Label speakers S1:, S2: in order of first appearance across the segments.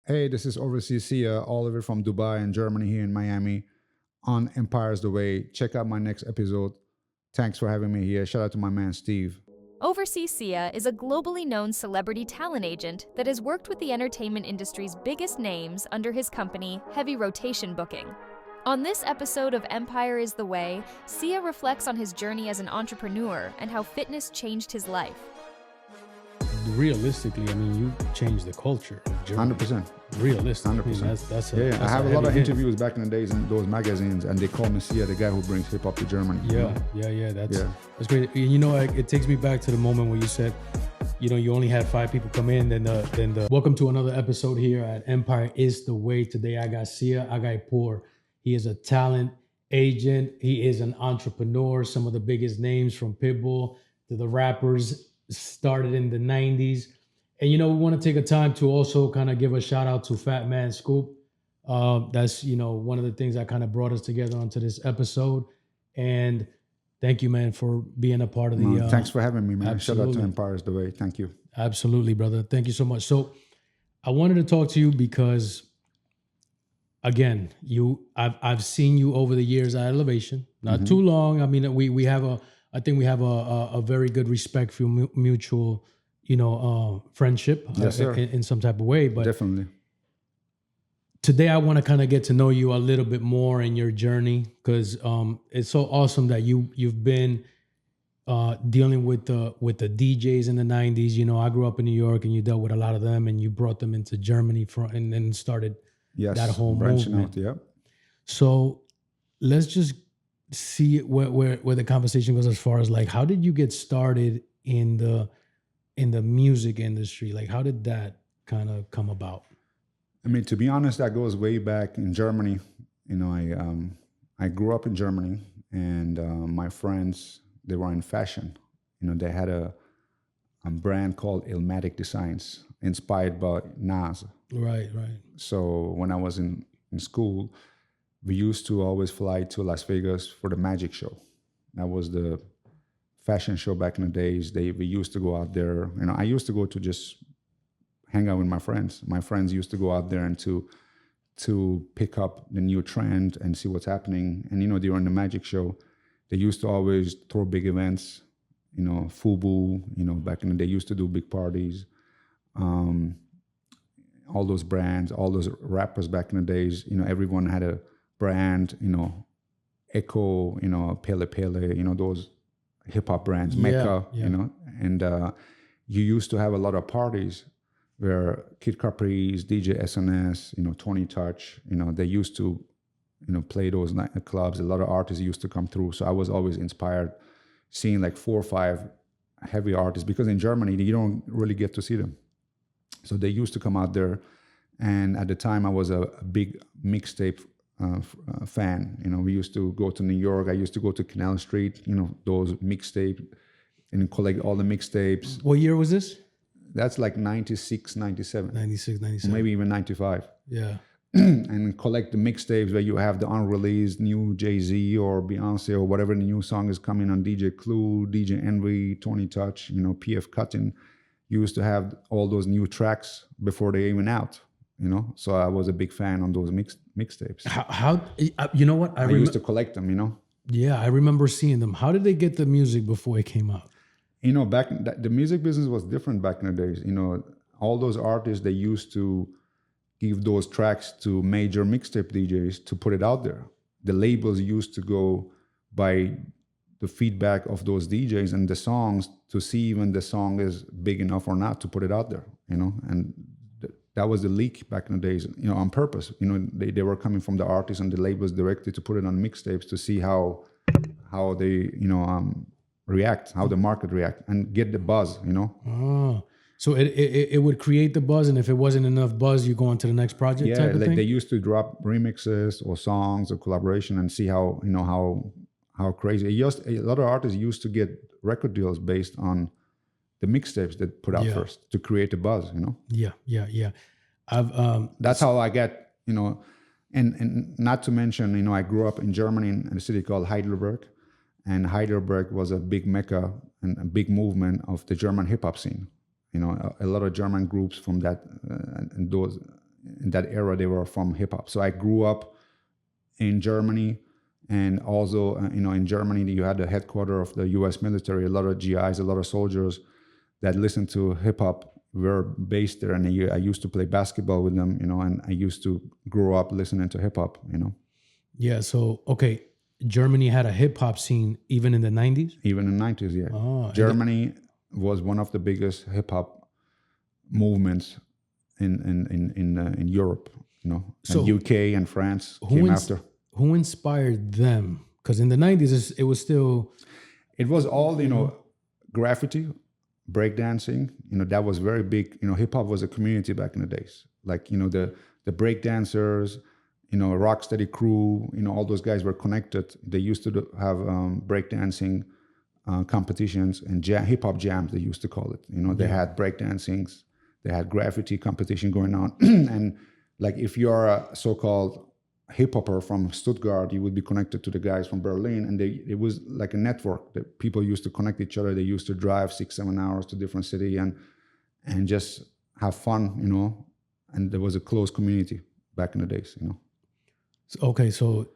S1: Hey, this is Oversea Sia, all the way from Dubai and Germany here in Miami on Empire's the Way. Check out my next episode. Thanks for having me here. Shout out to my man Steve.
S2: Oversea Sia is a globally known celebrity talent agent that has worked with the entertainment industry's biggest names under his company, Heavy Rotation Booking. On this episode of Empire is the Way, Sia reflects on his journey as an entrepreneur and how fitness changed his life.
S3: Realistically, I mean, you changed the culture of Germany.
S1: 100%.
S3: Realistically,
S1: 100%.
S3: I mean, that's a,
S1: Yeah,
S3: that's
S1: I have a
S3: heavy
S1: lot of
S3: hit.
S1: interviews back in the days in those magazines, and they call me Sia, the guy who brings hip hop to Germany.
S3: Yeah. That's great. You know, it takes me back to the moment where you said, you know, you only had 5 people come in. Then welcome to another episode here at Empire is the Way. Today I got Sia Agaipour. He is a talent agent. He is an entrepreneur. Some of the biggest names from Pitbull to the rappers started in the 90s. And, you know, we want to take a time to also kind of give a shout out to Fatman Scoop. That's, you know, one of the things that kind of brought us together onto this episode. And thank you, man, for being a part of the...
S1: Thanks for having me, man.
S3: Absolutely.
S1: Shout out to Empire is the Way. Thank you.
S3: Absolutely, brother. Thank you so much. So I wanted to talk to you because, again, I've seen you over the years at Elevation. Not too long. I mean, I think we have a very good respect for mutual, you know, friendship.
S1: Yes, sir.
S3: In some type of way. But
S1: Definitely.
S3: today I want to kind of get to know you a little bit more in your journey, because it's so awesome that you've been dealing with the DJs in the 90s. You know, I grew up in New York, and you dealt with a lot of them, and you brought them into Germany and then started that whole
S1: branching
S3: movement.
S1: out, yeah.
S3: So let's just see where the conversation goes, as far as like, how did you get started in the music industry? Like, how did that kind of come about?
S1: I mean, to be honest, that goes way back in Germany. You know, I grew up in Germany, and my friends, they were in fashion. You know, they had a brand called Illmatic Designs, inspired by Nas.
S3: Right.
S1: So when I was in school, we used to always fly to Las Vegas for the Magic Show. That was the fashion show back in the days. We used to go out there. You know, I used to go to just hang out with my friends. My friends used to go out there and to pick up the new trend and see what's happening. And, you know, during the Magic Show, they used to always throw big events, you know, FUBU, you know, back in the day, used to do big parties. All those brands, all those rappers back in the days, you know, everyone had a brand, you know, Echo, you know, Pele Pele, you know, those hip hop brands, Mecca, you know, and you used to have a lot of parties where Kid Capri's, DJ SNS, you know, Tony Touch, you know, they used to, you know, play those clubs. A lot of artists used to come through. So I was always inspired seeing like 4 or 5 heavy artists, because in Germany, you don't really get to see them. So they used to come out there. And at the time, I was a big mixtape fan. You know, we used to go to New York. I used to go to Canal Street, you know, those mixtape, and collect all the mixtapes.
S3: What year was this?
S1: That's like 96, 97.
S3: 96, 97.
S1: Maybe even 95.
S3: Yeah.
S1: And collect the mixtapes where you have the unreleased new Jay-Z or Beyonce or whatever the new song is coming on DJ Clue, DJ Envy, Tony Touch, you know, PF Cuttin. You used to have all those new tracks before they even out, you know? So I was a big fan on those mixtapes.
S3: How you know what?
S1: I used to collect them, you know?
S3: Yeah, I remember seeing them. How did they get the music before it came out?
S1: You know, the music business was different back in the days. You know, all those artists, they used to give those tracks to major mixtape DJs to put it out there. The labels used to go by the feedback of those DJs and the songs to see even the song is big enough or not to put it out there, you know? And that was the leak back in the days, you know, on purpose. You know, they were coming from the artists and the labels directly to put it on mixtapes to see how they, you know, react, how the market react, and get the buzz, you know?
S3: Oh, so it would create the buzz, and if it wasn't enough buzz, you go on to the next project.
S1: Yeah,
S3: type of
S1: like
S3: thing?
S1: they used to drop remixes or songs or collaboration and see how, you know, how crazy. A lot of artists used to get record deals based on the mixtapes that put out first to create a buzz, you know?
S3: Yeah.
S1: That's how I get, you know, and not to mention, you know, I grew up in Germany in a city called Heidelberg, and Heidelberg was a big mecca and a big movement of the German hip hop scene. You know, a lot of German groups from that and those in that era, they were from hip hop. So I grew up in Germany, and also, in Germany, you had the headquarters of the U.S. military. A lot of GIs, a lot of soldiers that listened to hip hop were based there, and I used to play basketball with them, and I used to grow up listening to hip hop,
S3: Yeah. So, okay. Germany had a hip hop scene even in the 90s?
S1: Even in the 90s, yeah.
S3: Oh,
S1: Germany was one of the biggest hip hop movements in Europe,
S3: So
S1: and UK and France came after.
S3: Who inspired them? Because in the 90s, it was still...
S1: It was all, graffiti, breakdancing, that was very big. Hip hop was a community back in the days. Like, the breakdancers, Rocksteady crew, all those guys were connected. They used to have breakdancing competitions and hip hop jams, they used to call it. They had breakdancings, they had graffiti competition going on. And like, if you're a so-called hip hopper from Stuttgart, you would be connected to the guys from Berlin, and it was like a network that people used to connect each other. They used to drive 6-7 hours to different city and just have fun, and there was a close community back in the days,
S3: Okay, so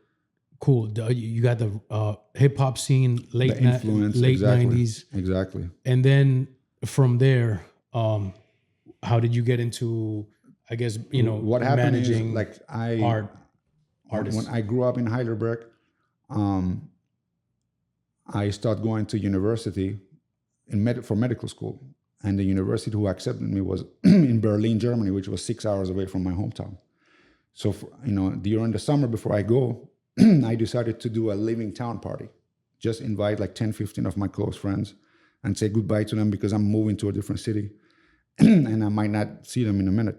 S3: cool. You got the hip hop scene late
S1: influence,
S3: late
S1: exactly,
S3: 90s,
S1: exactly.
S3: And then from there, how did you get into, I guess,
S1: what happened
S3: managing
S1: is, like,
S3: artists?
S1: When I grew up in Heidelberg, I started going to university for medical school, and the university who accepted me was in Berlin, Germany, which was 6 hours away from my hometown. So, during the summer before I go, I decided to do a leaving town party. Just invite like 10, 15 of my close friends and say goodbye to them, because I'm moving to a different city and I might not see them in a minute.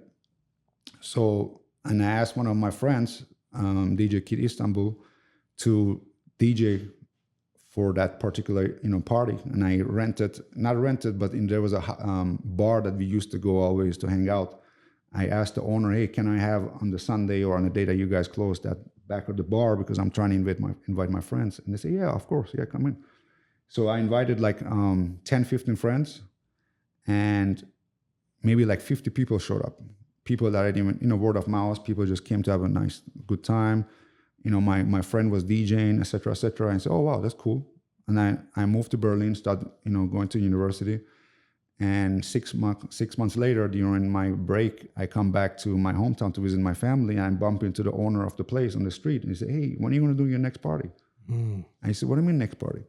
S1: So, and I asked one of my friends, DJ Kid Istanbul, to DJ for that particular, party. And I not rented, but there was a bar that we used to go always to hang out. I asked the owner, hey, can I have on the Sunday or on the day that you guys close that back of the bar, because I'm trying to invite my friends. And they say, yeah, of course, yeah, come in. So I invited like 10, 15 friends, and maybe like 50 people showed up. People that I didn't even, word of mouth, people just came to have a nice, good time. My friend was DJing, et cetera, et cetera. And I said, oh, wow, that's cool. And I moved to Berlin, started, going to university. And 6 months later, during my break, I come back to my hometown to visit my family, and I bump into the owner of the place on the street. And he said, hey, when are you going to do your next party? I said, what do you mean next party?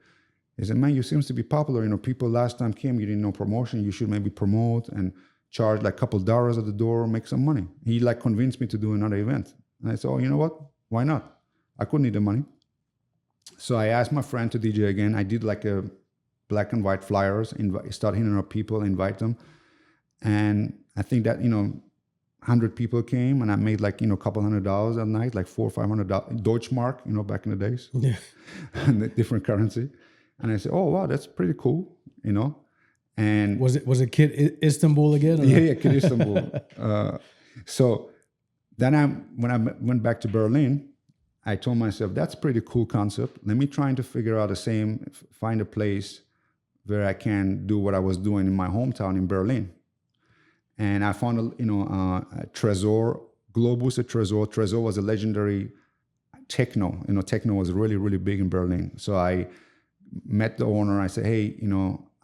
S1: He said, man, you seems to be popular. People last time came, you didn't know promotion. You should maybe promote and charge like a couple dollars at the door, make some money. He like convinced me to do another event. And I said, oh, you know what? Why not? I couldn't need the money. So I asked my friend to DJ again. I did like a black and white flyers, start hitting up people, invite them. And I think that, 100 people came, and I made like, a couple $100 a night, like $400 or $500, Deutschmark, back in the days, and different currency. And I said, oh, wow, that's pretty cool, And
S3: was it Kid Istanbul again? Or?
S1: Yeah, Kid Istanbul. So then when I went back to Berlin, I told myself, that's a pretty cool concept. Let me try to figure out find a place where I can do what I was doing in my hometown in Berlin. And I found, a Tresor, Globus, a Tresor. Tresor was a legendary techno. Techno was really, really big in Berlin. So I met the owner. I said, hey,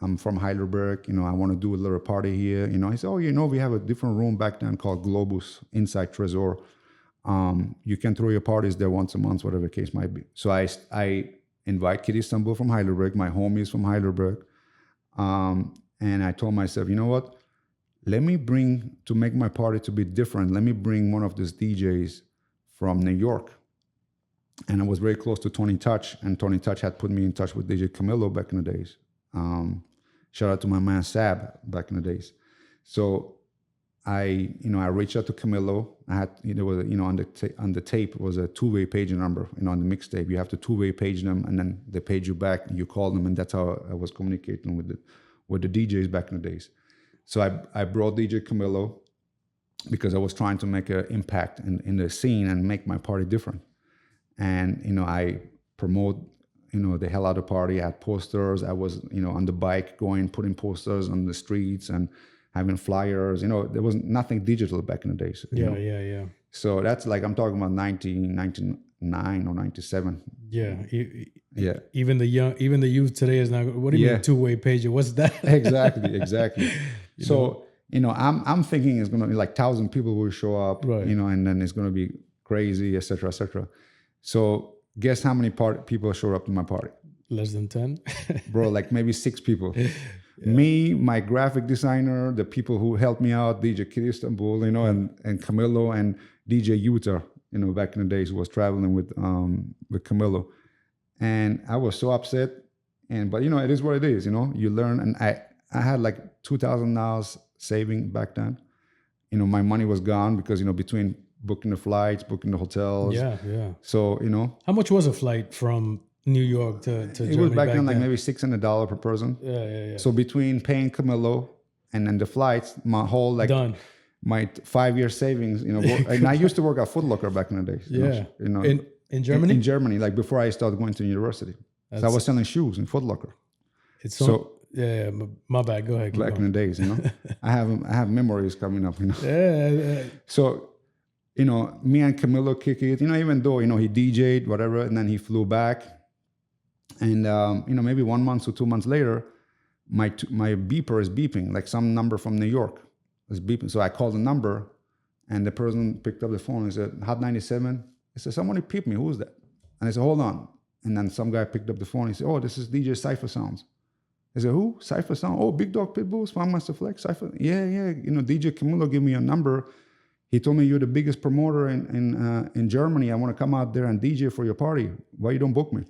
S1: I'm from Heidelberg. I want to do a little party here. He said, oh, we have a different room back then called Globus inside Tresor. You can throw your parties there once a month, whatever the case might be. So I invite Kid Istanbul from Heidelberg, my homies from Heidelberg. And I told myself, you know what? To make my party to be different, let me bring one of these DJs from New York. And I was very close to Tony Touch, and Tony Touch had put me in touch with DJ Camilo back in the days. Shout out to my man Sab back in the days. So I reached out to Camilo. I had, there was, on the tape was a two-way page number, on the mixtape. You have to two-way page them, and then they page you back, and you call them, and that's how I was communicating with the DJs back in the days. So I brought DJ Camilo because I was trying to make an impact in the scene and make my party different. And, I promote, the hell out of the party. I had posters. I was, on the bike putting posters on the streets and having flyers. There was nothing digital back in the days.
S3: Yeah.
S1: So that's like, I'm talking about 1999 or 97.
S3: Yeah. Even the youth today is not. What do you mean two-way pager? What's that?
S1: Exactly. So I'm thinking it's gonna be like 1,000 people will show up,
S3: right.
S1: And then it's gonna be crazy, etc., etc. So guess how many people showed up to my party?
S3: Less than 10.
S1: Bro, like maybe 6 people. Me, my graphic designer, the people who helped me out, DJ Kid Istanbul, and Camilo and DJ Utah, back in the days, who was traveling with Camilo. And I was so upset. But it is what it is, you learn. And I had like $2,000 saving back then. My money was gone because, between booking the flights, booking the hotels.
S3: Yeah.
S1: So,
S3: how much was a flight from New York to Germany?
S1: It was back then like maybe $600 per person.
S3: Yeah.
S1: So between paying Camilo and then the flights, my whole like
S3: done.
S1: My 5-year savings, and I used to work at Foot Locker back in the days.
S3: In Germany?
S1: In Germany, like before I started going to university. So I was selling shoes in Foot Locker.
S3: Yeah, my bad. Go ahead.
S1: Back in the days, I have memories coming up,
S3: Yeah.
S1: So, me and Camilo kick it, even though, he DJ'd, whatever, and then he flew back. And, maybe 1 month or 2 months later, my beeper is beeping, like some number from New York is beeping. So I called the number, and the person picked up the phone and said, Hot 97. I said, somebody peeped me. Who's that? And I said, hold on. And then some guy picked up the phone. He said, oh, this is DJ Cypher Sounds. I said, who? Cypher Sound? Oh, Big Dog Pitbull, Spam Master Flex, Cypher. Yeah. DJ Camilo gave me your number. He told me you're the biggest promoter in Germany. I want to come out there and DJ for your party. Why you don't book me?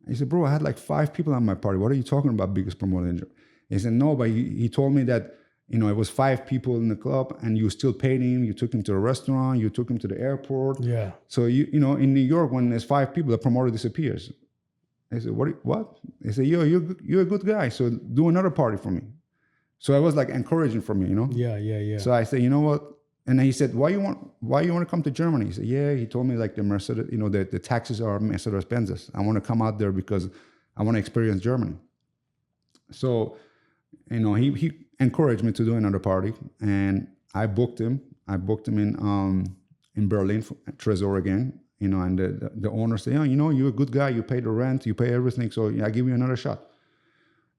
S1: He said, bro, I had like 5 people at my party. What are you talking about, biggest promoter in Germany? He said, no, but he told me that, it was 5 people in the club and you still paid him. You took him to a restaurant. You took him to the airport.
S3: Yeah.
S1: So, in New York, when there's 5 people, the promoter disappears. I said, what? He said, you're a good guy. So do another party for me. So it was like encouraging for me,
S3: Yeah.
S1: So I said, you know what? And then he said, why you want to come to Germany? He said, yeah. He told me like the Mercedes, the taxes are Mercedes-Benzes. I want to come out there because I want to experience Germany. So, he encouraged me to do another party, and I booked him. I booked him in Berlin, Tresor again. And the owner said, you're a good guy. You pay the rent, you pay everything. So I give you another shot.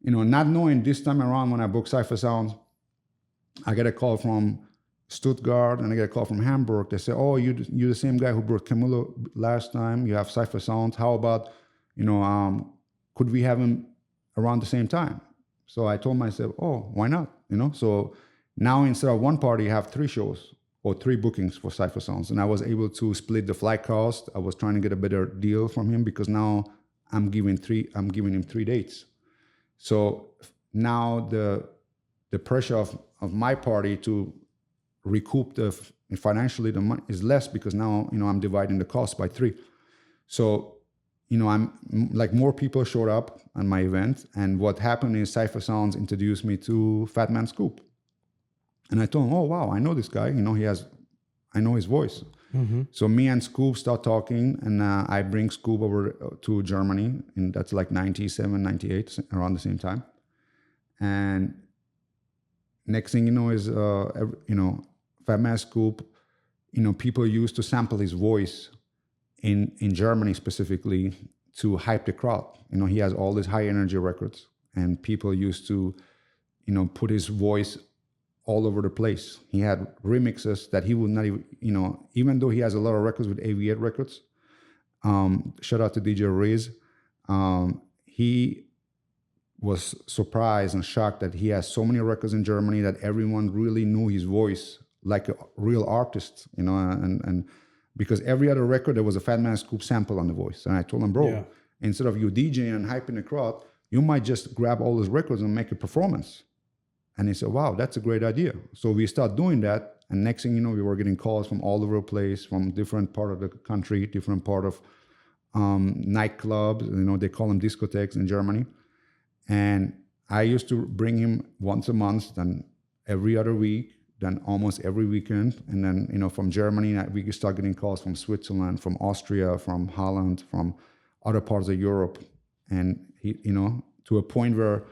S1: Not knowing this time around when I booked Cypher Sounds, I get a call from Stuttgart and I get a call from Hamburg. They say, oh, you're the same guy who brought Camilo last time. You have Cypher Sounds. How about, could we have him around the same time? So I told myself, oh, why not? So now instead of one party, I have 3 shows or 3 bookings for Cypher Sounds. And I was able to split the flight cost. I was trying to get a better deal from him because now I'm giving him 3 dates. So now the pressure of my party to recoup financially the money is less because now, I'm dividing the cost by 3. So, I'm like more people showed up on my event. And what happened is Cypher Sounds introduced me to Fatman Scoop. And I told him, oh, wow, I know this guy. I know his voice.
S3: Mm-hmm.
S1: So me and Scoop start talking, and I bring Scoop over to Germany, and that's like 97, 98, around the same time. And next thing you know is, Fatman Scoop, people used to sample his voice in Germany specifically to hype the crowd. He has all these high energy records, and people used to, put his voice all over the place. He had remixes that he would not even though he has a lot of records with AV8 Records. Shout out to DJ Riz. He was surprised and shocked that he has so many records in Germany that everyone really knew his voice like a real artist, and because every other record there was a Fatman Scoop sample on the voice. And I told him, bro, instead of you DJing and hyping the crowd, you might just grab all those records and make a performance. And he said, wow, that's a great idea. So we start doing that. And next thing you know, we were getting calls from all over the place, from different part of the country, different part of nightclubs. They call them discotheques in Germany. And I used to bring him once a month, then every other week, then almost every weekend. And then, from Germany, we could start getting calls from Switzerland, from Austria, from Holland, from other parts of Europe. And, he, to a point where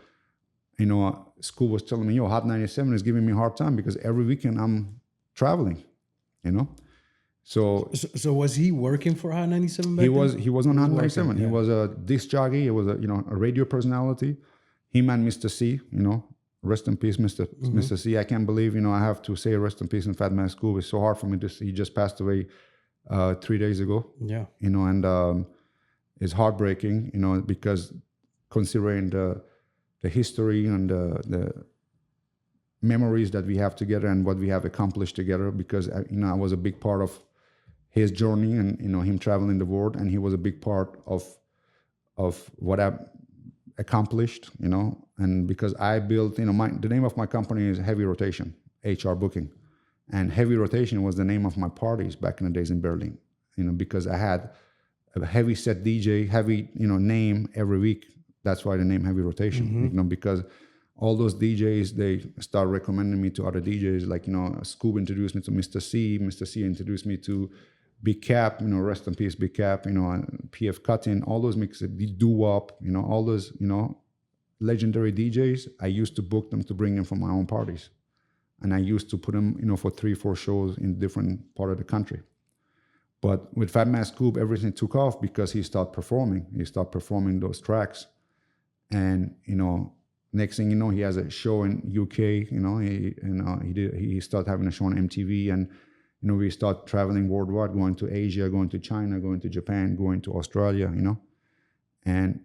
S1: Scoop was telling me, Hot 97 is giving me a hard time because every weekend I'm traveling, So
S3: was he working for Hot 97 back then?
S1: He was on Hot 97. He was a disc jockey. He was a radio personality. Him and Mr. C, rest in peace, Mr. C. I can't believe, I have to say rest in peace and Fatman Scoop. It's so hard for me to see. He just passed away 3 days ago.
S3: Yeah.
S1: And it's heartbreaking, because considering the history and the memories that we have together and what we have accomplished together, because I was a big part of his journey and him traveling the world, and he was a big part of what I've accomplished, and because I built, the name of my company is Heavy Rotation, HR Booking, and Heavy Rotation was the name of my parties back in the days in Berlin, because I had a heavy set DJ, heavy, name every week. That's why the name Heavy Rotation, because all those DJs, they start recommending me to other DJs, like, Scoop introduced me to Mr. C. Mr. C introduced me to Big Cap, rest in peace, Big Cap, PF Cutting, all those mixes, Doo-Wop, all those, legendary DJs. I used to book them to bring them for my own parties. And I used to put them, for 3-4 shows in different part of the country. But with Fatman Scoop, everything took off because he started performing. He started performing those tracks. And, next thing you know, he has a show in UK, he started having a show on MTV, and, we start traveling worldwide, going to Asia, going to China, going to Japan, going to Australia, and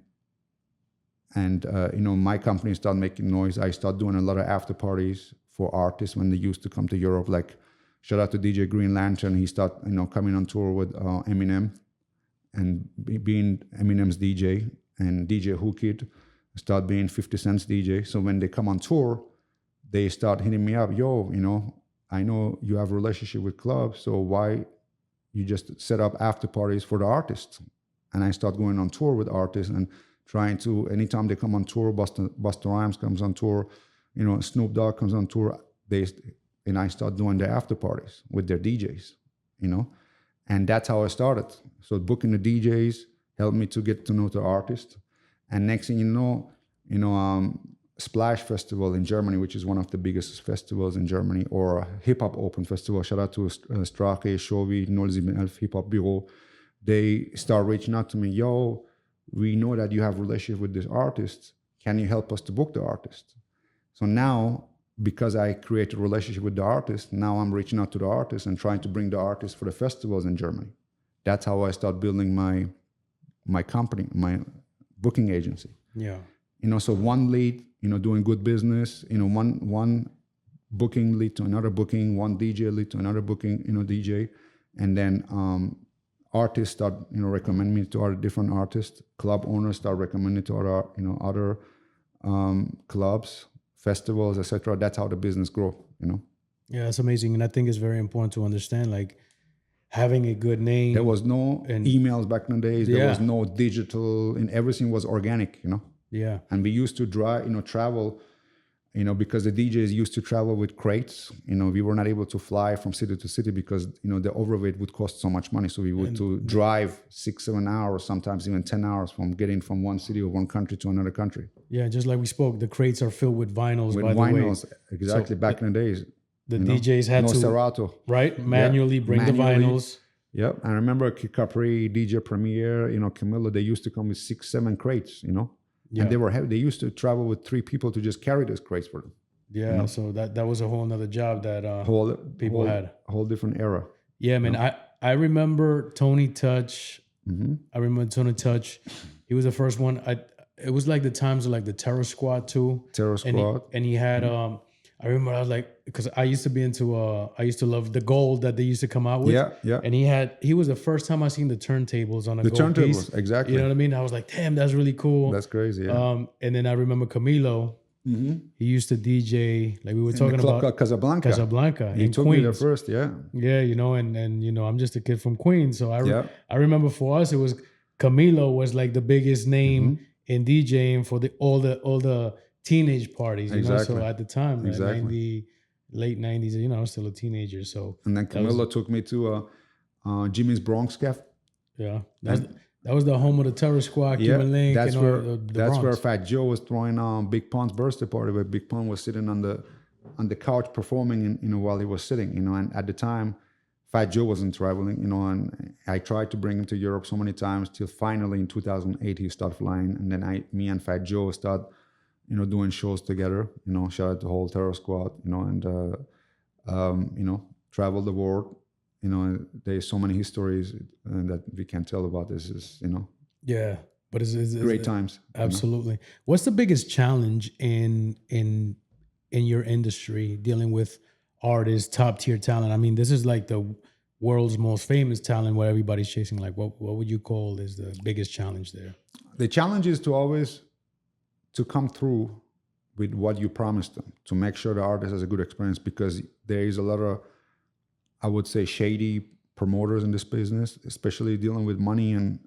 S1: my company started making noise. I started doing a lot of after parties for artists when they used to come to Europe. Like, shout out to DJ Green Lantern. He started, coming on tour with Eminem and being Eminem's DJ, and DJ Who Kid start being 50 Cent's DJ. So when they come on tour, they start hitting me up. I know you have a relationship with clubs, so why you just set up after parties for the artists? And I start going on tour with artists and trying to, anytime they come on tour, Busta Rhymes comes on tour, Snoop Dogg comes on tour, and I start doing their after parties with their DJs, and that's how I started. So booking the DJs helped me to get to know the artist. And next thing you know, Splash Festival in Germany, which is one of the biggest festivals in Germany, or Hip Hop Open Festival, shout out to Strache, Shovi, 071 Hip Hop Bureau. They start reaching out to me, we know that you have a relationship with this artist. Can you help us to book the artist? So now, because I created a relationship with the artist, now I'm reaching out to the artist and trying to bring the artist for the festivals in Germany. That's how I start building my company, my booking agency.
S3: Yeah.
S1: So one lead, doing good business, one booking lead to another booking, one DJ lead to another booking, DJ. And then artists start, recommend me to other different artists. Club owners start recommending to other clubs, festivals, etc. That's how the business grow,
S3: Yeah, that's amazing. And I think it's very important to understand, like, having a good name.
S1: There was no emails back in the days. There was no digital, and everything was organic,
S3: Yeah.
S1: And we used to travel, because the DJs used to travel with crates. We were not able to fly from city to city because, the overweight would cost so much money. So we would to drive 6-7 hours, sometimes even 10 hours from getting from one city or one country to another country.
S3: Yeah, just like we spoke, the crates are filled with vinyls,
S1: with
S3: by
S1: vinyls,
S3: the way.
S1: exactly, so back in the days.
S3: The DJs had
S1: no
S3: to
S1: Serato.
S3: Right, manually bring the vinyls.
S1: Yep, I remember Capri, DJ Premier, Camilo. They used to come with 6-7 crates,
S3: Yeah.
S1: And they used to travel with 3 people to just carry those crates for them.
S3: Yeah, so that was a whole nother job that people had.
S1: A whole different era.
S3: Yeah, man. I remember Tony Touch.
S1: Mm-hmm.
S3: I remember Tony Touch. He was the first one. It was like the times of like the Terror Squad too.
S1: Terror Squad.
S3: And he had I remember I was like, because I used to be into I used to love the gold that they used to come out with.
S1: Yeah, yeah.
S3: And he was the first time I seen the turntables on a
S1: the
S3: gold
S1: turntables,
S3: piece.
S1: exactly.
S3: You know what I mean? I was like, damn, that's really cool.
S1: That's crazy. Yeah.
S3: And then I remember Camilo.
S1: Mm-hmm.
S3: He used to DJ, like we were talking about
S1: Casablanca.
S3: He
S1: took me there first, yeah.
S3: Yeah, and I'm just a kid from Queens, so I remember for us it was Camilo was like the biggest name in DJing for all the teenage parties,
S1: exactly.
S3: So at the time,
S1: exactly.
S3: Late 90s, I was still a teenager. So
S1: and then Camilo took me to Jimmy's Bronx Cafe.
S3: Yeah, That was the home of the Terror Squad,
S1: Yeah,
S3: Cuban Link,
S1: that's
S3: and
S1: where
S3: all the
S1: that's
S3: Bronx.
S1: where Fat Joe was throwing Big Pun's birthday party, where Big Pun was sitting on the couch performing, while he was sitting, and at the time, Fat Joe wasn't traveling, and I tried to bring him to Europe so many times till finally in 2008 he started flying, and then me and Fat Joe started, doing shows together, shout out the whole Terror Squad, and travel the world, there's so many histories that we can tell about this,
S3: Yeah, but it's
S1: great times.
S3: Absolutely. What's the biggest challenge in your industry dealing with artists, top tier talent? I mean, this is like the world's most famous talent where everybody's chasing. Like, what would you call is the biggest challenge there?
S1: The challenge is to always to come through with what you promised them, to make sure the artist has a good experience, because there is a lot of, I would say, shady promoters in this business, especially dealing with money and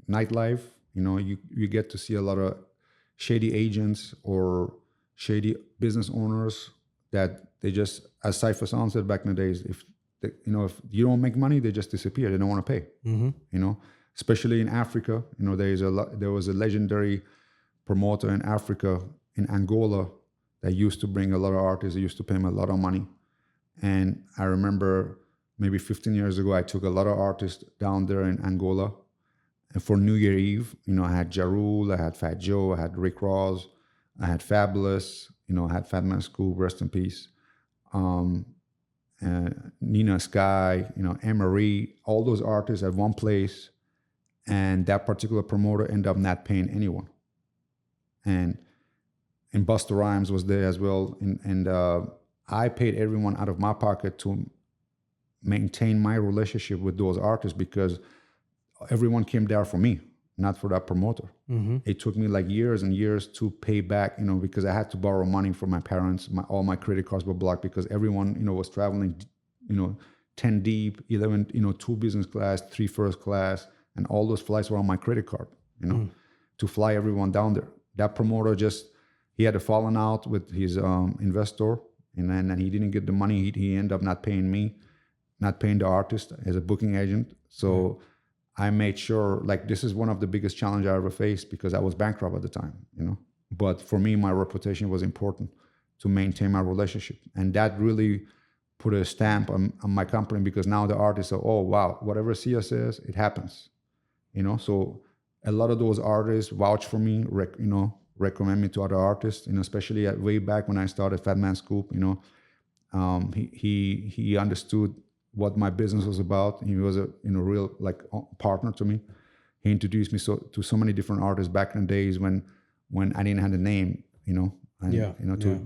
S1: nightlife. You get to see a lot of shady agents or shady business owners that they just, as Cypher Sound said back in the days, if you don't make money, they just disappear. They don't want to pay.
S3: Mm-hmm.
S1: Especially in Africa. There was a legendary promoter in Africa, in Angola, that used to bring a lot of artists. They used to pay him a lot of money. And I remember maybe 15 years ago, I took a lot of artists down there in Angola. And for New Year Eve, I had Ja Rule, I had Fat Joe, I had Rick Ross, I had Fabulous, I had Fatman Scoop, rest in peace. Nina Sky, Emery, all those artists at one place. And that particular promoter ended up not paying anyone. And Busta Rhymes was there as well. And I paid everyone out of my pocket to maintain my relationship with those artists, because everyone came there for me, not for that promoter.
S3: Mm-hmm.
S1: It took me like years and years to pay back, because I had to borrow money from my parents. All my credit cards were blocked because everyone, was traveling, 10 deep, 11, 2 business class, 3 first class, and all those flights were on my credit card, to fly everyone down there. That promoter he had a falling out with his investor, and then he didn't get the money. He ended up not paying me, not paying the artist as a booking agent. So I made sure, like, this is one of the biggest challenges I ever faced, because I was bankrupt at the time, But for me, my reputation was important to maintain my relationship. And that really put a stamp on my company, because now the artists are, oh, wow, whatever Sia says, it happens, So a lot of those artists vouch for me, recommend me to other artists, especially way back when I started Fatman Scoop, he understood what my business was about. He was a real partner to me. He introduced me to so many different artists back in the days when I didn't have a name, to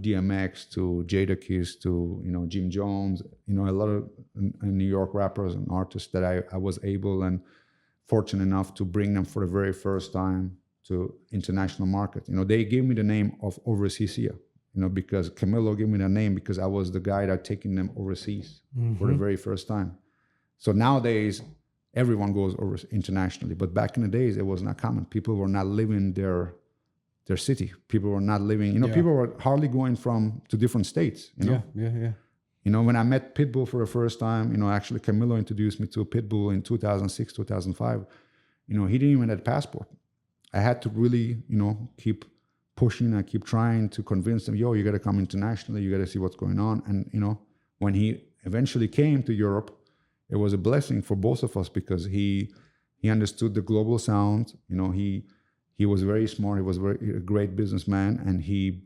S1: DMX, to Jadakiss, to Jim Jones, a lot of New York rappers and artists that I was able and fortunate enough to bring them for the very first time to international market. They gave me the name of Oversea Sia, because Camilo gave me the name because I was the guy that taking them overseas for the very first time. So nowadays, everyone goes over internationally, but back in the days, it was not common. People were not living their city. People were not living, people were hardly going to different states,
S3: Yeah.
S1: When I met Pitbull for the first time, actually Camilo introduced me to Pitbull in 2006, 2005. He didn't even have a passport. I had to really, keep pushing. I keep trying to convince them, you got to come internationally. You got to see what's going on. And, when he eventually came to Europe, it was a blessing for both of us, because he understood the global sound. He was very smart. He was a great businessman, and he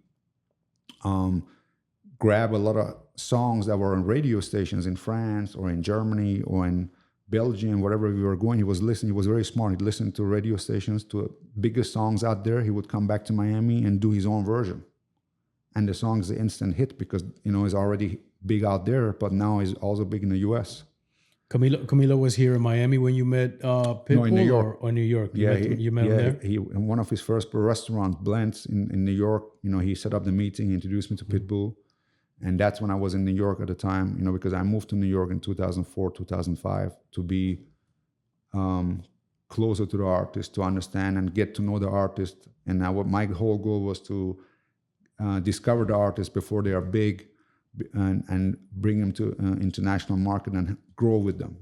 S1: grabbed a lot of songs that were on radio stations in France or in Germany or in Belgium, wherever we were going. He was listening. He was very smart. He'd listen to radio stations, to biggest songs out there. He would come back to Miami and do his own version. And the song is an instant hit because, it's already big out there, but now it's also big in the U.S.
S3: Camilo was here in Miami when you met Pitbull?
S1: No, in New York.
S3: Or New York? You met him there?
S1: He in one of his first restaurant, Blends, in New York, he set up the meeting, introduced me to Pitbull. And that's when I was in New York at the time, because I moved to New York in 2004, 2005 to be closer to the artist, to understand and get to know the artist. And my whole goal was to discover the artists before they are big and bring them to international market and grow with them,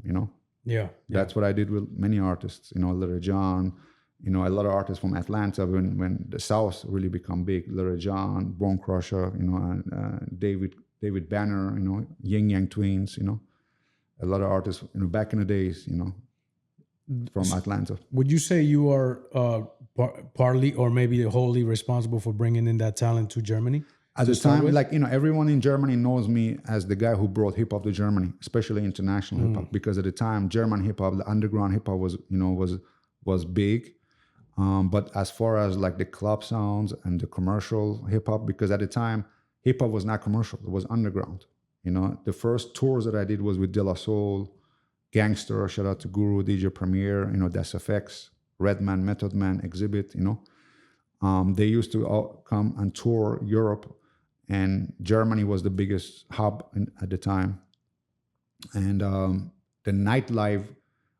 S3: Yeah.
S1: That's what I did with many artists, Little John, a lot of artists from Atlanta when the South really become big, Little John, Bone Crusher, and David Banner, Yin Yang Twins, a lot of artists, back in the days, from Atlanta.
S3: Would you say you are partly or maybe wholly responsible for bringing in that talent to Germany?
S1: At the time, everyone in Germany knows me as the guy who brought hip hop to Germany, especially international hip hop, because at the time, German hip hop, the underground hip hop was big. But as far as like the club sounds and the commercial hip hop, because at the time, hip hop was not commercial, it was underground. The first tours that I did was with De La Soul, Gangster, shout out to Guru, DJ Premier, Das FX, Redman, Method Man, Exhibit, They used to all come and tour Europe, and Germany was the biggest hub at the time. And the nightlife,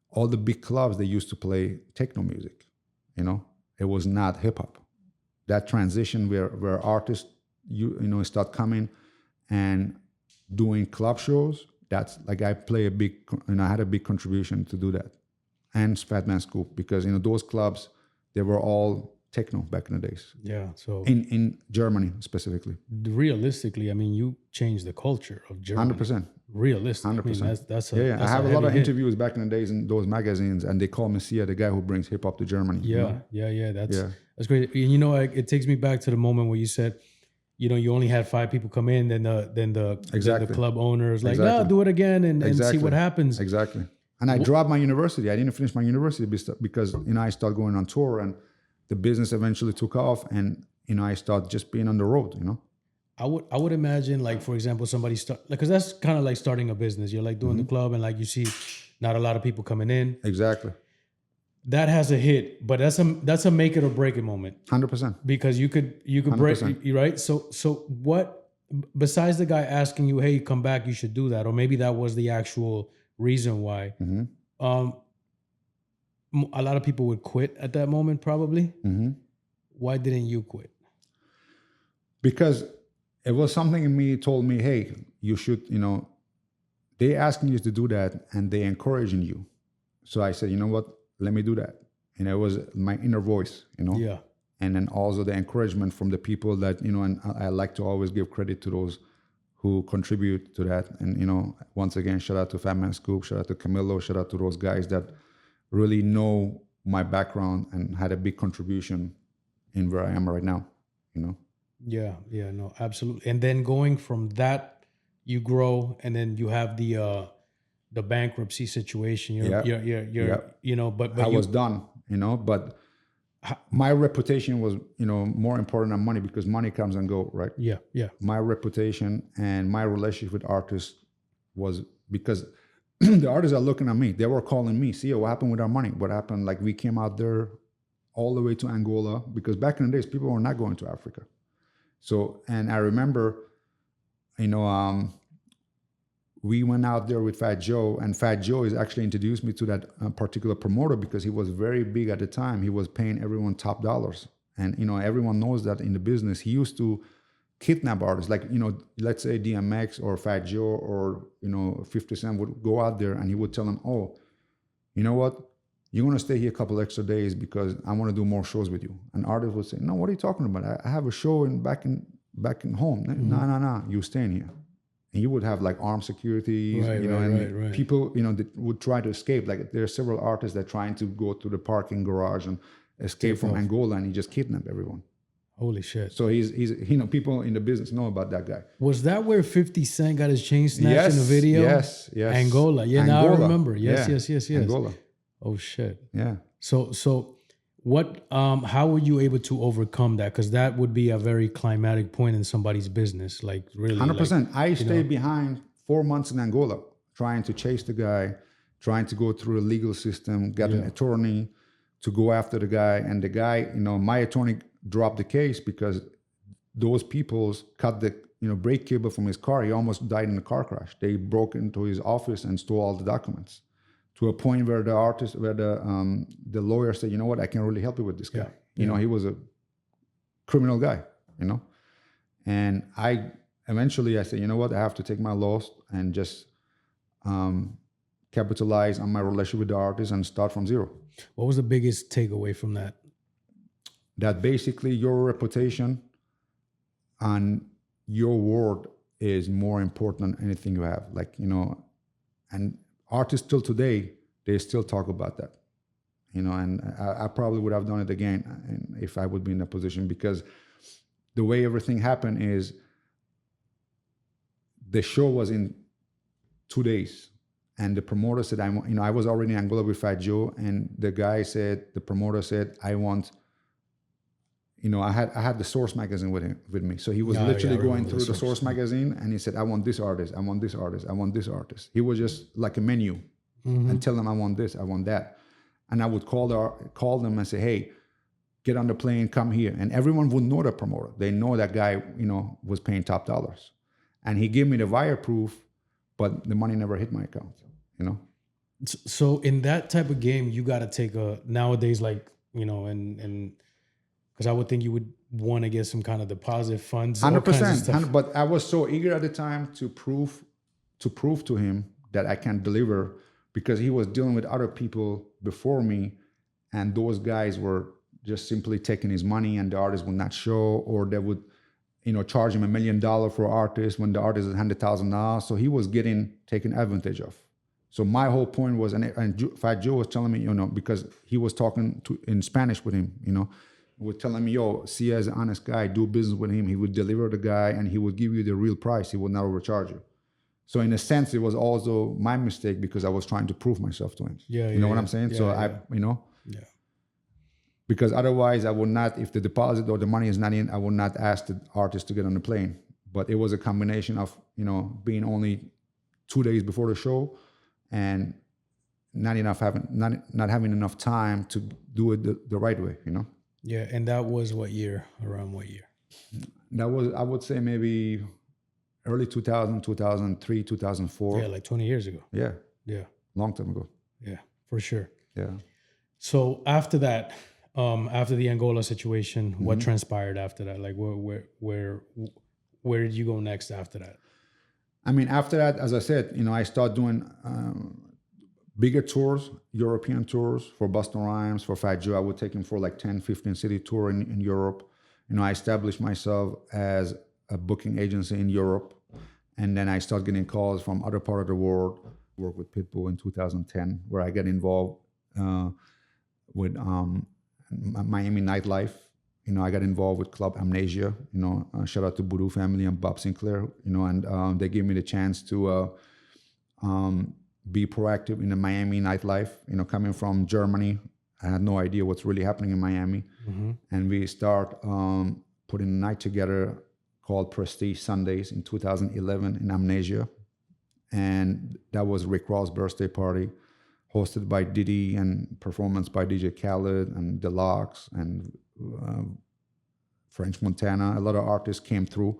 S1: all the big clubs, they used to play techno music, It was not hip hop. That transition where artists, start coming and doing club shows, that's like I play I had a big contribution to do that. And Fatman Scoop, because, those clubs, they were all techno back in the days.
S3: Yeah. So
S1: in Germany specifically.
S3: Realistically, I mean, you changed the culture of Germany.
S1: 100%.
S3: Realistically.
S1: 100%.
S3: I mean, that's
S1: I have a lot of interviews back in the days in those magazines, and they call me Sia, the guy who brings hip hop to Germany.
S3: Yeah. That's great. It takes me back to the moment where you said, you only had 5 people come in, then the club owners like, no, do it again and see what happens.
S1: Exactly. And I dropped my university. I didn't finish my university because I started going on tour, and the business eventually took off, and I started just being on the road.
S3: I would imagine, like, for example, somebody because that's kind of like starting a business. You're like doing the club, and like you see not a lot of people coming in.
S1: Exactly.
S3: That has a hit, but that's a make it or break it moment.
S1: 100%.
S3: Because you could 100%. Break, right? So what, besides the guy asking you, hey, come back, you should do that, or maybe that was the actual reason why. A lot of people would quit at that moment, probably. Why didn't you quit?
S1: Because it was something in me told me, hey, you should, they asking you to do that and they encouraging you. So I said, you know what, let me do that. And it was my inner voice,
S3: Yeah.
S1: And then also the encouragement from the people that, and I like to always give credit to those who contribute to that. And, once again, shout out to Fatman Scoop, shout out to Camilo, shout out to those guys that really know my background and had a big contribution in where I am right now,
S3: Yeah, no, absolutely. And then going from that, you grow, and then you have the bankruptcy situation. But
S1: I was done, but my reputation was, more important than money, because money comes and go, right?
S3: Yeah.
S1: My reputation and my relationship with artists was because the artists are looking at me. They were calling me, see what happened with our money? What happened? Like, we came out there all the way to Angola, because back in the days, people were not going to Africa. So, and I remember, we went out there with Fat Joe, and Fat Joe has actually introduced me to that particular promoter, because he was very big at the time. He was paying everyone top dollars. And, everyone knows that in the business, he used to kidnap artists. Like, let's say DMX or Fat Joe or, 50 Cent would go out there, and he would tell them, oh, you know what? You're going to stay here a couple extra days because I want to do more shows with you. And artists would say, no, what are you talking about? I have a show back in home. No, you're staying here. And you would have like armed security, right. People, that would try to escape. Like, there are several artists that are trying to go to the parking garage and escape from Angola, and he just kidnapped everyone.
S3: Holy shit.
S1: So he's people in the business know about that guy.
S3: Was that where 50 Cent got his chain snatched in the video?
S1: Yes.
S3: Angola. Yeah, Angola. Now I remember. Yes.
S1: Angola.
S3: Oh shit.
S1: Yeah.
S3: So what how were you able to overcome that? Because that would be a very climatic point in somebody's business. Like, really
S1: 100%. I stayed behind 4 months in Angola, trying to chase the guy, trying to go through the legal system, get an attorney to go after the guy. And the guy, my attorney dropped the case because those people cut the brake cable from his car. He almost died in a car crash. They broke into his office and stole all the documents, to a point where the lawyer said, you know what, I can't really help you with this guy. He was a criminal guy, And I said, you know what, I have to take my loss and just capitalize on my relationship with the artist and start from zero.
S3: What was the biggest takeaway from that?
S1: That basically your reputation and your word is more important than anything you have. Like, you know, and artists till today, they still talk about that. You know, and I probably would have done it again if I would be in that position, because the way everything happened is the show was in 2 days, and the promoter said, I was already in Angola with Fat Joe, and the promoter said, I want, you know, I had the Source magazine with me. So he was literally going through the Source magazine, and he said, I want this artist, I want this artist, I want this artist. He was just like a menu and tell them I want this, I want that. And I would call them and say, hey, get on the plane, come here. And everyone would know the promoter. They know that guy, you know, was paying top dollars. And he gave me the wire proof, but the money never hit my account, you know?
S3: So in that type of game, you got to take nowadays, like, you know, and because I would think you would want to get some kind of deposit funds.
S1: 100%. But I was so eager at the time to prove to him that I can deliver, because he was dealing with other people before me, and those guys were just simply taking his money, and the artist would not show, or they would, you know, charge him $1 million for an artist when the artist is $100,000. So he was getting taken advantage of. So my whole point was, and Fat Joe was telling me, you know, because he was talking in Spanish with him, you know, was telling me, yo, Sia is an honest guy, do business with him. He would deliver the guy, and he would give you the real price. He would not overcharge you. So in a sense, it was also my mistake, because I was trying to prove myself to him. You know what I'm saying? You know, because otherwise I would not, if the deposit or the money is not in, I would not ask the artist to get on the plane. But it was a combination of, you know, being only 2 days before the show and not having enough time to do it the right way, you know?
S3: Yeah. And that was around what year?
S1: That was, I would say, maybe early 2000, 2003, 2004.
S3: Yeah, like 20 years ago.
S1: Yeah.
S3: Yeah.
S1: Long time ago.
S3: Yeah, for sure.
S1: Yeah.
S3: So after that, after the Angola situation, what transpired after that? Like where did you go next after that?
S1: I mean, after that, as I said, you know, I started doing bigger tours, European tours for Busta Rhymes, for Fat Joe. I would take him for like 10, 15 city tour in Europe. You know, I established myself as a booking agency in Europe. And then I started getting calls from other part of the world. Worked with Pitbull in 2010, where I got involved with Miami nightlife. You know, I got involved with Club Amnesia. You know, shout out to Boodoo Family and Bob Sinclair. You know, and they gave me the chance to be proactive in the Miami nightlife. You know, coming from Germany, I had no idea what's really happening in Miami, and we start putting a night together called Prestige Sundays in 2011 in Amnesia, and that was Rick Ross' birthday party, hosted by Diddy and performance by DJ Khaled and Deluxe and French Montana. A lot of artists came through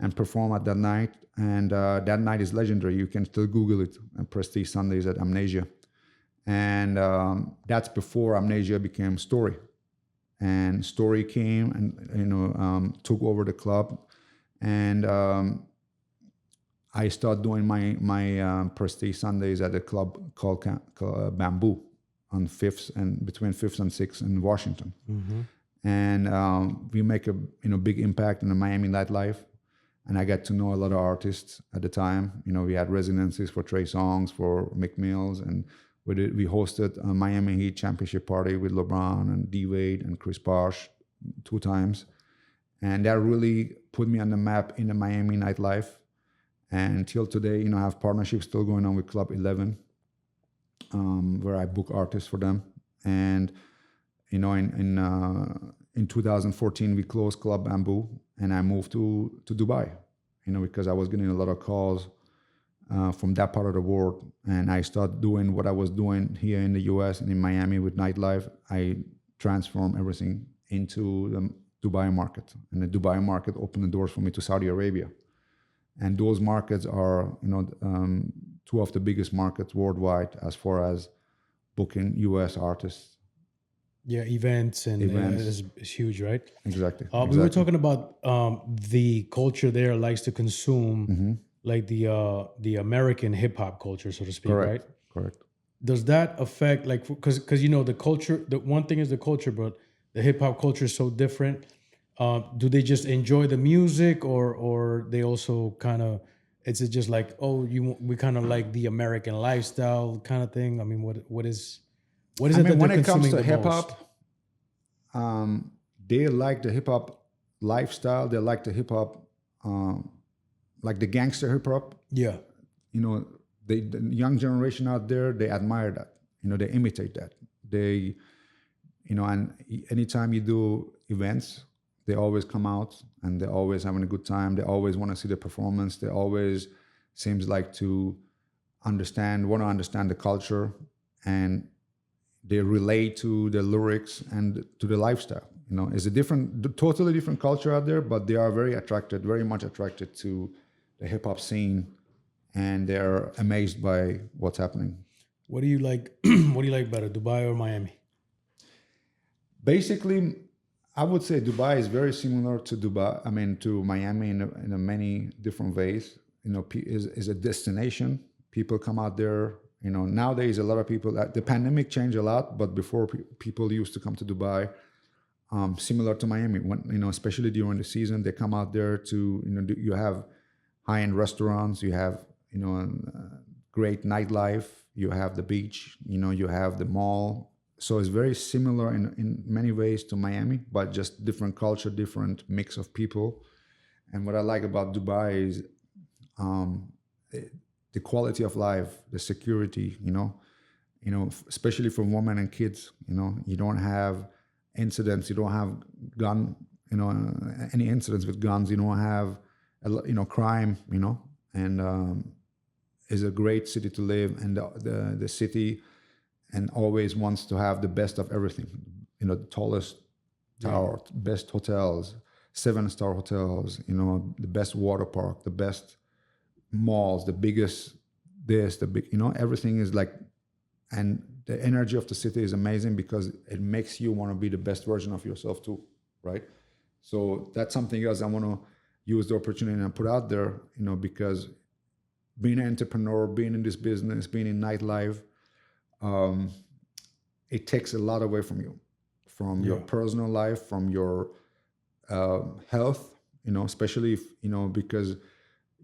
S1: and performed at that night. And that night is legendary. You can still Google it, Prestige Sundays at Amnesia. And that's before Amnesia became Story. And Story came and, you know, took over the club. And I started doing my Prestige Sundays at a club called Bamboo on 5th and between 5th and 6th in Washington. And we make a big impact in the Miami nightlife. And I got to know a lot of artists at the time. You know, we had residencies for Trey Songz, for Mick Mills, and we hosted a Miami Heat championship party with LeBron and D-Wade and Chris Bosh 2 times. And that really put me on the map in the Miami nightlife. And until today, you know, I have partnerships still going on with Club 11, where I book artists for them. And, you know, in 2014, we closed Club Bamboo, and I moved to Dubai, you know, because I was getting a lot of calls from that part of the world. And I started doing what I was doing here in the US and in Miami with nightlife. I transformed everything into the Dubai market. And the Dubai market opened the doors for me to Saudi Arabia. And those markets are, you know, 2 of the biggest markets worldwide as far as booking US artists.
S3: Yeah, events. It's huge, right?
S1: Exactly.
S3: We were talking about the culture there likes to consume like the American hip hop culture, so to speak,
S1: Correct.
S3: right?
S1: Correct.
S3: Does that affect, like, because you know the culture? The one thing is the culture, but the hip hop culture is so different. Do they just enjoy the music, or they also kind of? Is it just like, oh, we kind of like the American lifestyle kind of thing? I mean, what is it that
S1: when
S3: they're
S1: it comes
S3: consuming
S1: to
S3: the
S1: hip
S3: most?
S1: hop, they like the hip hop lifestyle. They like the hip hop, like the gangster hip hop.
S3: Yeah.
S1: You know, the young generation out there, they admire that. You know, they imitate that. They, you know, and anytime you do events, they always come out and they're always having a good time. They always want to see the performance. They always seems like to want to understand the culture, and they relate to the lyrics and to the lifestyle. You know, it's a totally different culture out there, but they are very much attracted to the hip hop scene, and they're amazed by what's happening.
S3: What do you like? What do you like better, Dubai or Miami?
S1: Basically, I would say Dubai is very similar to Miami in many different ways. You know, is a destination. People come out there. You know, nowadays a lot of people. The pandemic changed a lot, but before people used to come to Dubai, similar to Miami. When especially during the season, they come out there to you have high-end restaurants. You have great nightlife. You have the beach. You have the mall. So it's very similar in many ways to Miami, but just different culture, different mix of people. And what I like about Dubai is the quality of life, the security, especially for women and kids. You don't have incidents, you don't have any incidents with guns, you don't have, crime, and is a great city to live, and the city, and always wants to have the best of everything, the tallest tower, best hotels, 7-star hotels, the best water park, the best malls, the biggest everything is like, and the energy of the city is amazing because it makes you want to be the best version of yourself too, right? So that's something else I want to use the opportunity and put out there, because being an entrepreneur, being in this business, being in nightlife, it takes a lot away from you, from your personal life, from your health, especially if, because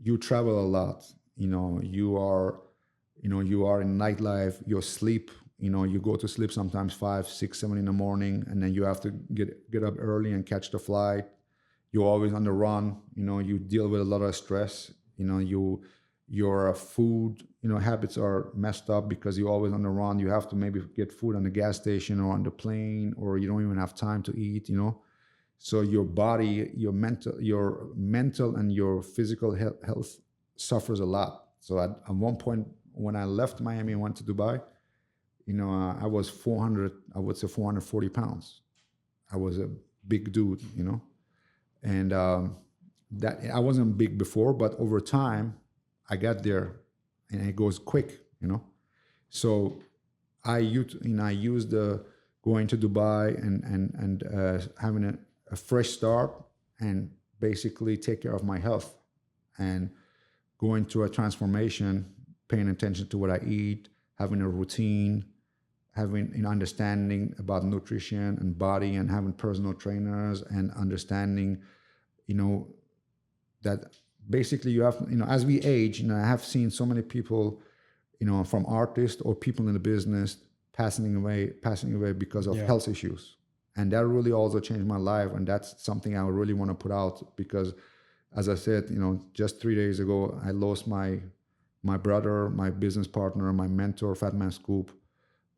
S1: you travel a lot, you are in nightlife, your sleep, you go to sleep sometimes 5, 6, 7 in the morning, and then you have to get up early and catch the flight. You're always on the run, you deal with a lot of stress, your food, habits are messed up because you're always on the run. You have to maybe get food on the gas station or on the plane, or you don't even have time to eat, So your body, your mental and your physical health suffers a lot. So at one point when I left Miami and went to Dubai, I was 440 pounds. I was a big dude, and that I wasn't big before, but over time I got there, and it goes quick, So I used going to Dubai and having a fresh start, and basically take care of my health, and going through a transformation, paying attention to what I eat, having a routine, having an understanding about nutrition and body, and having personal trainers, and understanding, that basically you have, as we age, I have seen so many people, from artists or people in the business passing away because of health issues. And that really also changed my life. And that's something I really want to put out, because as I said, just 3 days ago, I lost my brother, my business partner, my mentor, Fatman Scoop,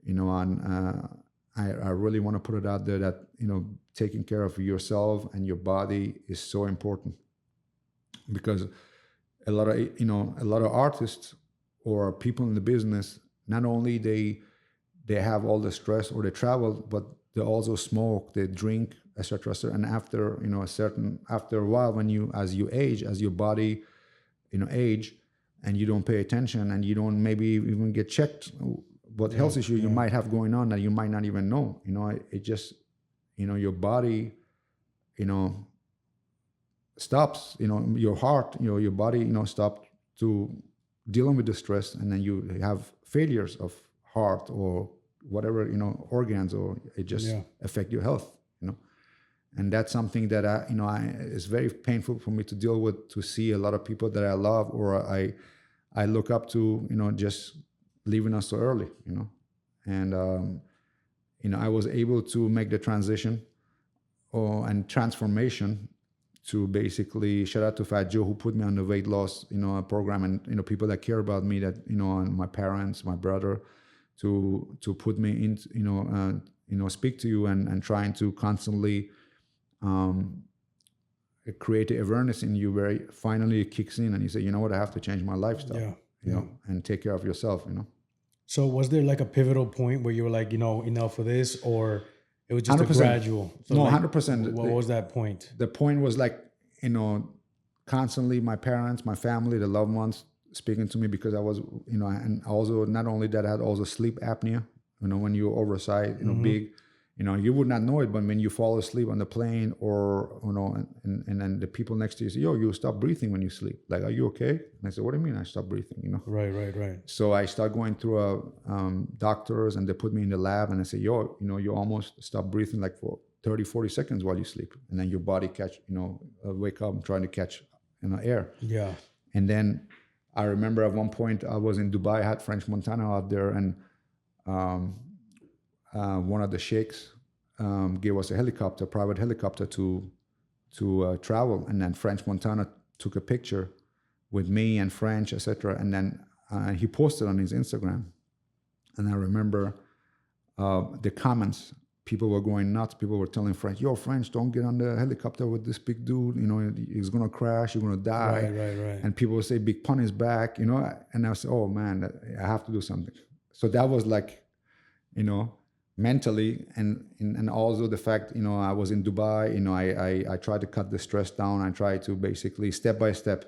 S1: and I really want to put it out there that, taking care of yourself and your body is so important, because a lot of artists or people in the business, not only they have all the stress or they travel, but they also smoke, they drink, etc. And after after a while, as you age, as your body age, and you don't pay attention, and you don't maybe even get checked what health issue you might have going on that you might not even know. It just your body stops, your heart, your body stopped to dealing with the stress, and then you have failures of heart or whatever, organs, or it just affect your health, and that's something that it's very painful for me to deal with, to see a lot of people that I love or I look up to, just leaving us so early, and I was able to make the transition and transformation to basically, shout out to Fat Joe, who put me on the weight loss, program, and people that care about me, that and my parents, my brother, to put me in, speak to you and trying to constantly create the awareness in you, where finally it kicks in and you say, you know what, I have to change my lifestyle, and take care of yourself,
S3: So was there like a pivotal point where you were like, enough of this, or it was just
S1: 100%.
S3: a gradual? So
S1: no,
S3: like,
S1: 100%.
S3: What was that point?
S1: The point was like, constantly my parents, my family, the loved ones speaking to me, because I was, and also not only that, I had also sleep apnea. When you're oversized, big, you would not know it, but when you fall asleep on the plane, or and then the people next to you say, yo, you stop breathing when you sleep. Like, are you okay? And I said, what do you mean I stop breathing?
S3: Right.
S1: So I start going through doctors, and they put me in the lab, and I say, yo, you almost stop breathing like for 30, 40 seconds while you sleep, and then your body wake up trying to catch air.
S3: Yeah.
S1: And then I remember at one point I was in Dubai, I had French Montana out there, and one of the sheikhs gave us a private helicopter to travel, and then French Montana took a picture with me and French, etc. And then he posted on his Instagram, and I remember the comments. People were going nuts. People were telling French, yo, French, don't get on the helicopter with this big dude. He's going to crash. You're going to die.
S3: Right.
S1: And people would say, Big Pun is back, And I said, oh, man, I have to do something. So that was like, mentally. And also the fact, I was in Dubai. I tried to cut the stress down. I tried to basically step by step,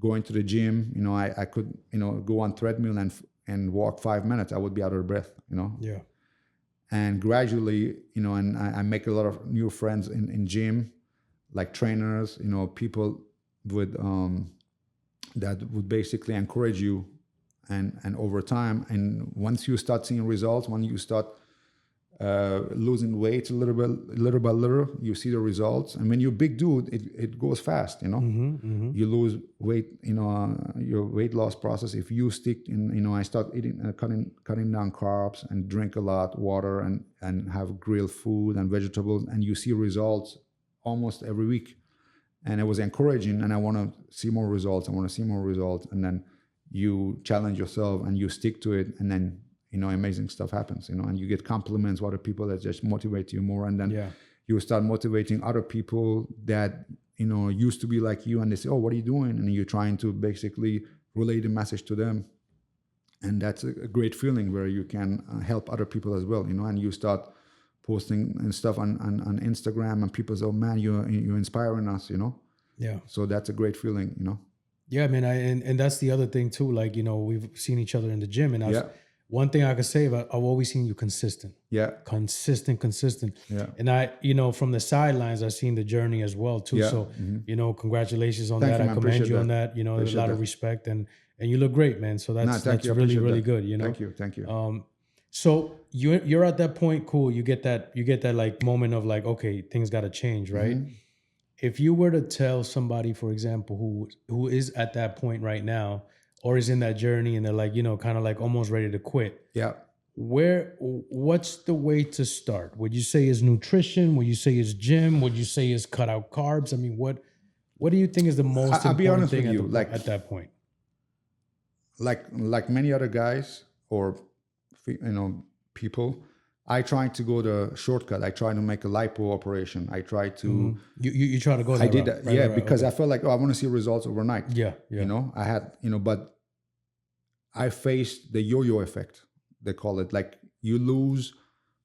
S1: going to the gym. I could, go on treadmill and walk 5 minutes. I would be out of breath,
S3: Yeah.
S1: And gradually, and I make a lot of new friends in gym, like trainers, people with that would basically encourage you, and over time, and once you start seeing results, when you start losing weight little by little, you see the results. And when you're a big dude, it goes fast, You lose weight, your weight loss process. If you stick in, I start eating, cutting down carbs, and drink a lot water, and have grilled food and vegetables, and you see results almost every week. And it was encouraging, and I want to see more results. And then you challenge yourself and you stick to it, and then amazing stuff happens, and you get compliments from other people that just motivate you more. And then you start motivating other people that, used to be like you, and they say, oh, what are you doing? And you're trying to basically relay the message to them. And that's a great feeling, where you can help other people as well, and you start posting and stuff on Instagram, and people say, oh man, you're inspiring us,
S3: Yeah.
S1: So that's a great feeling,
S3: Yeah, man. And that's the other thing too. Like, we've seen each other in the gym, and one thing I could say about, I've always seen you consistent.
S1: Yeah.
S3: Consistent.
S1: Yeah.
S3: And I, from the sidelines, I've seen the journey as well too.
S1: Yeah.
S3: So, congratulations on
S1: Thank
S3: that.
S1: you,
S3: I commend you
S1: that.
S3: on that. There's a lot
S1: Appreciate
S3: of respect, and you look great, man. So that's really, really good.
S1: Thank you.
S3: So you're at that point, cool. You get that like moment of like, okay, things got to change, right?
S1: Mm-hmm.
S3: If you were to tell somebody, for example, who is at that point right now, or is in that journey, and they're like, kind of like almost ready to quit.
S1: Yeah.
S3: What's the way to start? Would you say is nutrition? Would you say is gym? Would you say is cut out carbs? I mean, what do you think is the most important thing at that point?
S1: Like many other guys or people, I try to go the shortcut. I try to make a lipo operation. I try to.
S3: You try to go that
S1: I did
S3: route.
S1: that, right, because I felt like, I want to see results overnight.
S3: Yeah.
S1: I had, but I faced the yo-yo effect. They call it, like you lose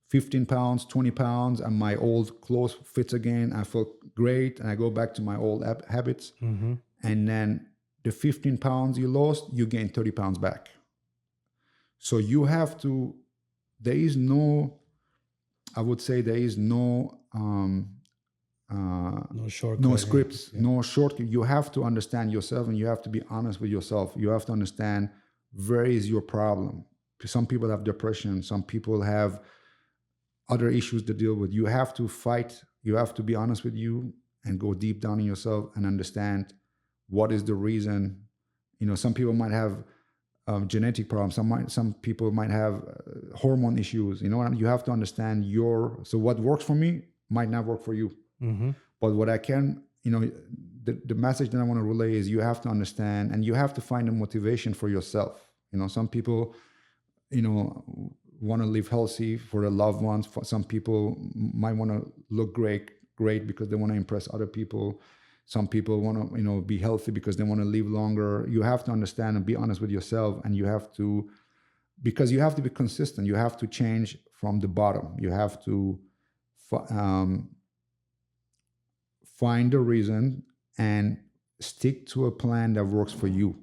S1: 15 pounds, 20 pounds, and my old clothes fits again. I feel great, and I go back to my old habits.
S3: Mm-hmm.
S1: And then the 15 pounds you lost, you gain 30 pounds back. So you have to. There is no
S3: no shortcut,
S1: no scripts, no shortcut. You have to understand yourself, and you have to be honest with yourself. You have to understand where is your problem. Some people have depression. Some people have other issues to deal with. You have to fight. You have to be honest with you and go deep down in yourself and understand what is the reason. Some people might have genetic problems. Some people might have hormone issues. You have to understand so what works for me might not work for you.
S3: Mm-hmm.
S1: But what I can, the message that I want to relay is you have to understand, and you have to find a motivation for yourself. Some people, want to live healthy for their loved ones. Some people might want to look great because they want to impress other people. Some people want to, be healthy because they want to live longer. You have to understand and be honest with yourself, and because you have to be consistent. You have to change from the bottom. You have to find a reason and stick to a plan that works for you.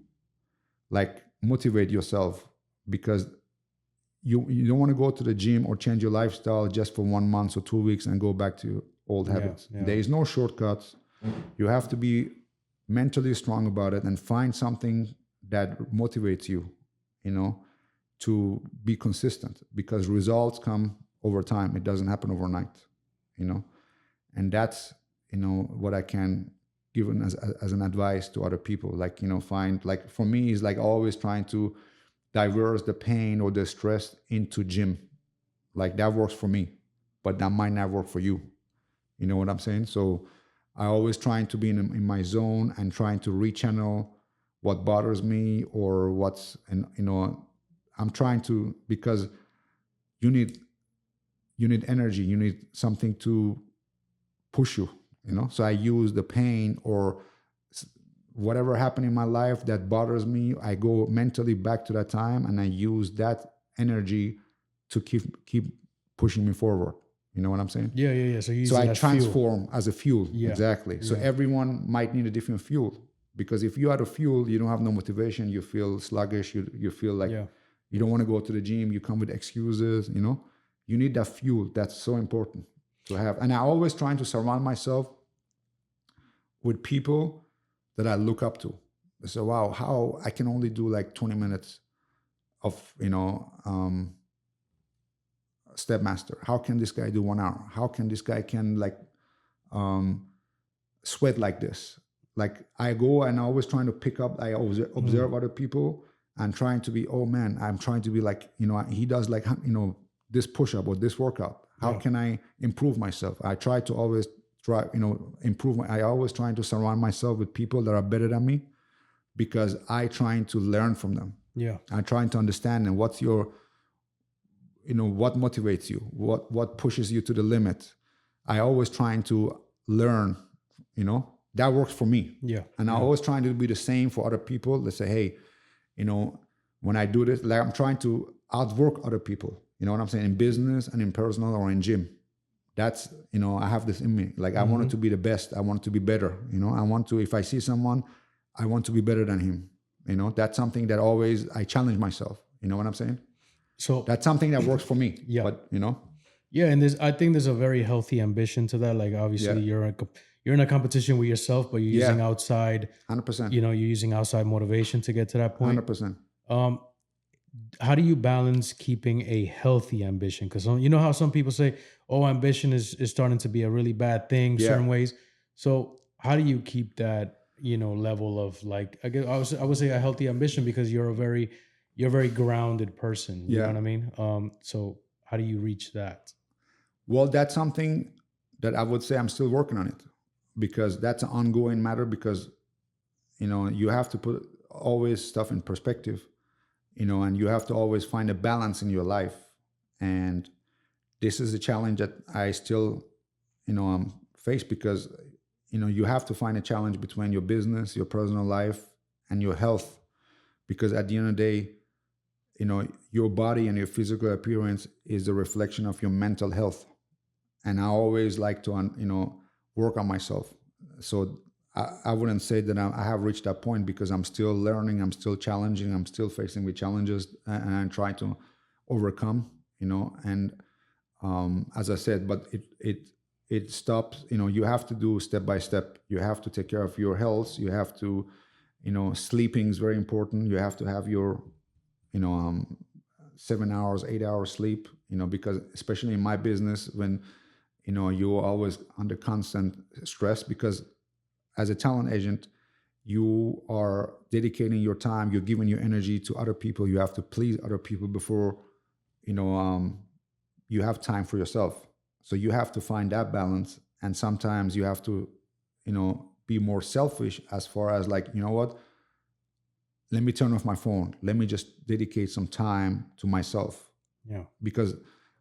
S1: Like, motivate yourself, because you don't want to go to the gym or change your lifestyle just for 1 month or 2 weeks and go back to your old habits. Yeah. There is no shortcuts. You have to be mentally strong about it and find something that motivates you, to be consistent, because results come over time. It doesn't happen overnight, and that's, what I can give as an advice to other people. Like, find, like, for me, is like always trying to diverse the pain or the stress into gym. Like, that works for me, but that might not work for you. You know what I'm saying? So I always trying to be in my zone and trying to rechannel what bothers me or I'm trying to, because you need energy, you need something to push you, So I use the pain or whatever happened in my life that bothers me. I go mentally back to that time, and I use that energy to keep pushing me forward. You know what I'm saying?
S3: Yeah. So
S1: I transform as a fuel.
S3: Yeah.
S1: Exactly. So everyone might need a different fuel, because if you are a fuel, you don't have no motivation. You feel sluggish. You feel like you don't want to go to the gym. You come with excuses. You need that fuel. That's so important to have. And I always trying to surround myself with people that I look up to. So, wow, how I can only do like 20 minutes of, Stepmaster. How can this guy do 1 hour? How can this guy sweat like this? Like, I go and I always trying to pick up, I observe other people and trying to be, oh man, I'm trying to be like, he does like, this push-up or this workout. How can I improve myself? I try to always improve. I always trying to surround myself with people that are better than me, because I trying to learn from them.
S3: Yeah.
S1: I'm trying to understand, and what's your, what motivates you? What pushes you to the limit? I always trying to learn, that works for me.
S3: Yeah.
S1: And I always trying to be the same for other people. Let's say, hey, when I do this, like, I'm trying to outwork other people. You know what I'm saying? In business and in personal or in gym. That's, I have this in me. Like, I want it to be the best. I want it to be better. I want to, if I see someone, I want to be better than him. That's something that always I challenge myself. You know what I'm saying?
S3: So
S1: that's something that works for me.
S3: Yeah.
S1: But,
S3: Yeah. And I think there's a very healthy ambition to that. Like, obviously you're in a competition with yourself, but you're using outside,
S1: 100%.
S3: You're using outside motivation to get to that point.
S1: 100%.
S3: How do you balance keeping a healthy ambition? Because you know how some people say, oh, ambition is starting to be a really bad thing certain ways. So how do you keep that, level of, like, I would say a healthy ambition, because you're a very grounded person. You know what I mean? So how do you reach that?
S1: Well, that's something that I would say I'm still working on it, because that's an ongoing matter, because, you have to put always stuff in perspective. And you have to always find a balance in your life. And this is a challenge that I still, face, because, you have to find a challenge between your business, your personal life, and your health. Because at the end of the day, your body and your physical appearance is a reflection of your mental health. And I always like to, work on myself. So I wouldn't say that I have reached that point, because I'm still learning, I'm still challenging, I'm still facing with challenges, and I'm trying to overcome, and as I said, but it it stops. You have to do step by step. You have to take care of your health. You have to, sleeping is very important. You have to have your, 7 hours, 8 hours sleep, because especially in my business, when, you're always under constant stress, because as a talent agent, you are dedicating your time, you're giving your energy to other people. You have to please other people before, you have time for yourself. So you have to find that balance. And sometimes you have to, be more selfish as far as like, you know what? Let me turn off my phone. Let me just dedicate some time to myself.
S3: Yeah.
S1: Because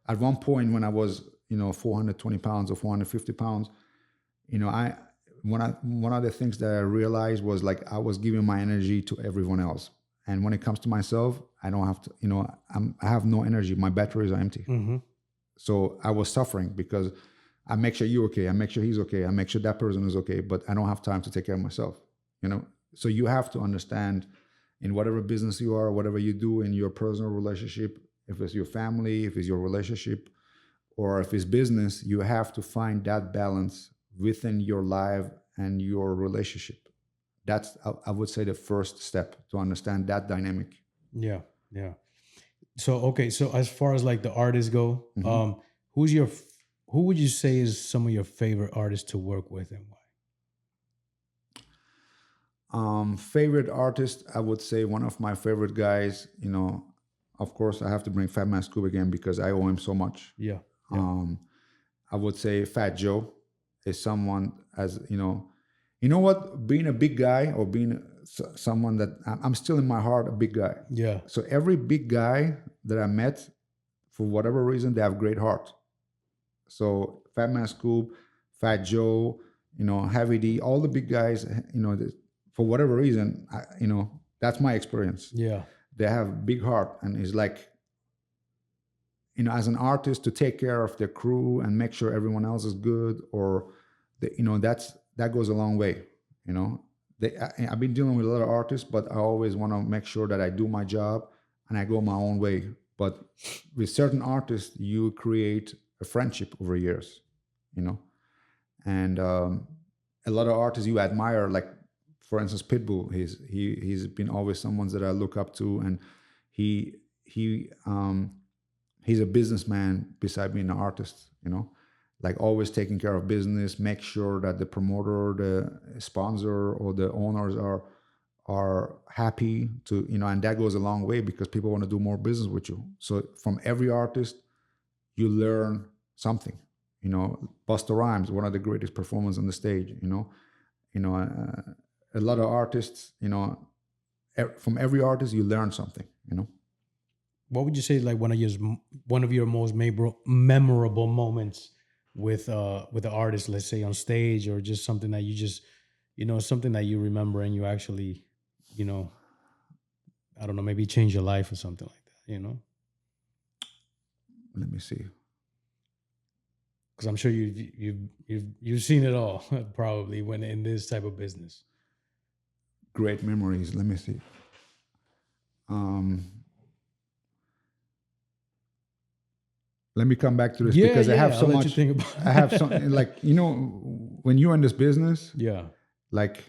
S1: at one point when I was, 420 pounds or 450 pounds, one of the things that I realized was like I was giving my energy to everyone else. And when it comes to myself, I don't have to, I have no energy. My batteries are empty.
S3: Mm-hmm.
S1: So I was suffering because I make sure you're okay. I make sure he's okay. I make sure that person is okay, but I don't have time to take care of myself, So you have to understand in whatever business you are, whatever you do in your personal relationship, if it's your family, if it's your relationship, or if it's business, you have to find that balance within your life and your relationship. That's, I would say, the first step to understand that dynamic.
S3: Yeah. So, okay. So as far as like the artists go,
S1: Mm-hmm.
S3: who would you say is some of your favorite artists to work with and why?
S1: Favorite artist, I would say one of my favorite guys, of course I have to bring Fatman Scoop again because I owe him so much.
S3: Yeah.
S1: I would say Fat Joe is someone, as what, being a big guy or being someone that I'm still in my heart a big guy.
S3: Yeah.
S1: So every big guy that I met, for whatever reason, they have great heart. So Fatman Scoop, Fat Joe, Heavy D, all the big guys, for whatever reason, that's my experience.
S3: Yeah.
S1: They have big heart, and it's like, as an artist, to take care of their crew and make sure everyone else is good, or that goes a long way. I've been dealing with a lot of artists, but I always want to make sure that I do my job and I go my own way. But with certain artists, you create a friendship over years, and a lot of artists you admire, like for instance Pitbull. He's been always someone that I look up to, and he's a businessman beside being an artist, like always taking care of business, make sure that the promoter, the sponsor, or the owners are happy to, and that goes a long way because people want to do more business with you. So from every artist, you learn something. Busta Rhymes, one of the greatest performers on the stage, a lot of artists, from every artist, you learn something,
S3: What would you say like one of your most memorable moments with the artist, let's say on stage, or just something that you just, something that you remember and you actually, I don't know, maybe change your life or something like that,
S1: Let me see.
S3: Because I'm sure you've seen it all probably when in this type of business.
S1: Great memories. Let me see. Let me come back to this because I have so much. I have something like, when you're in this business, like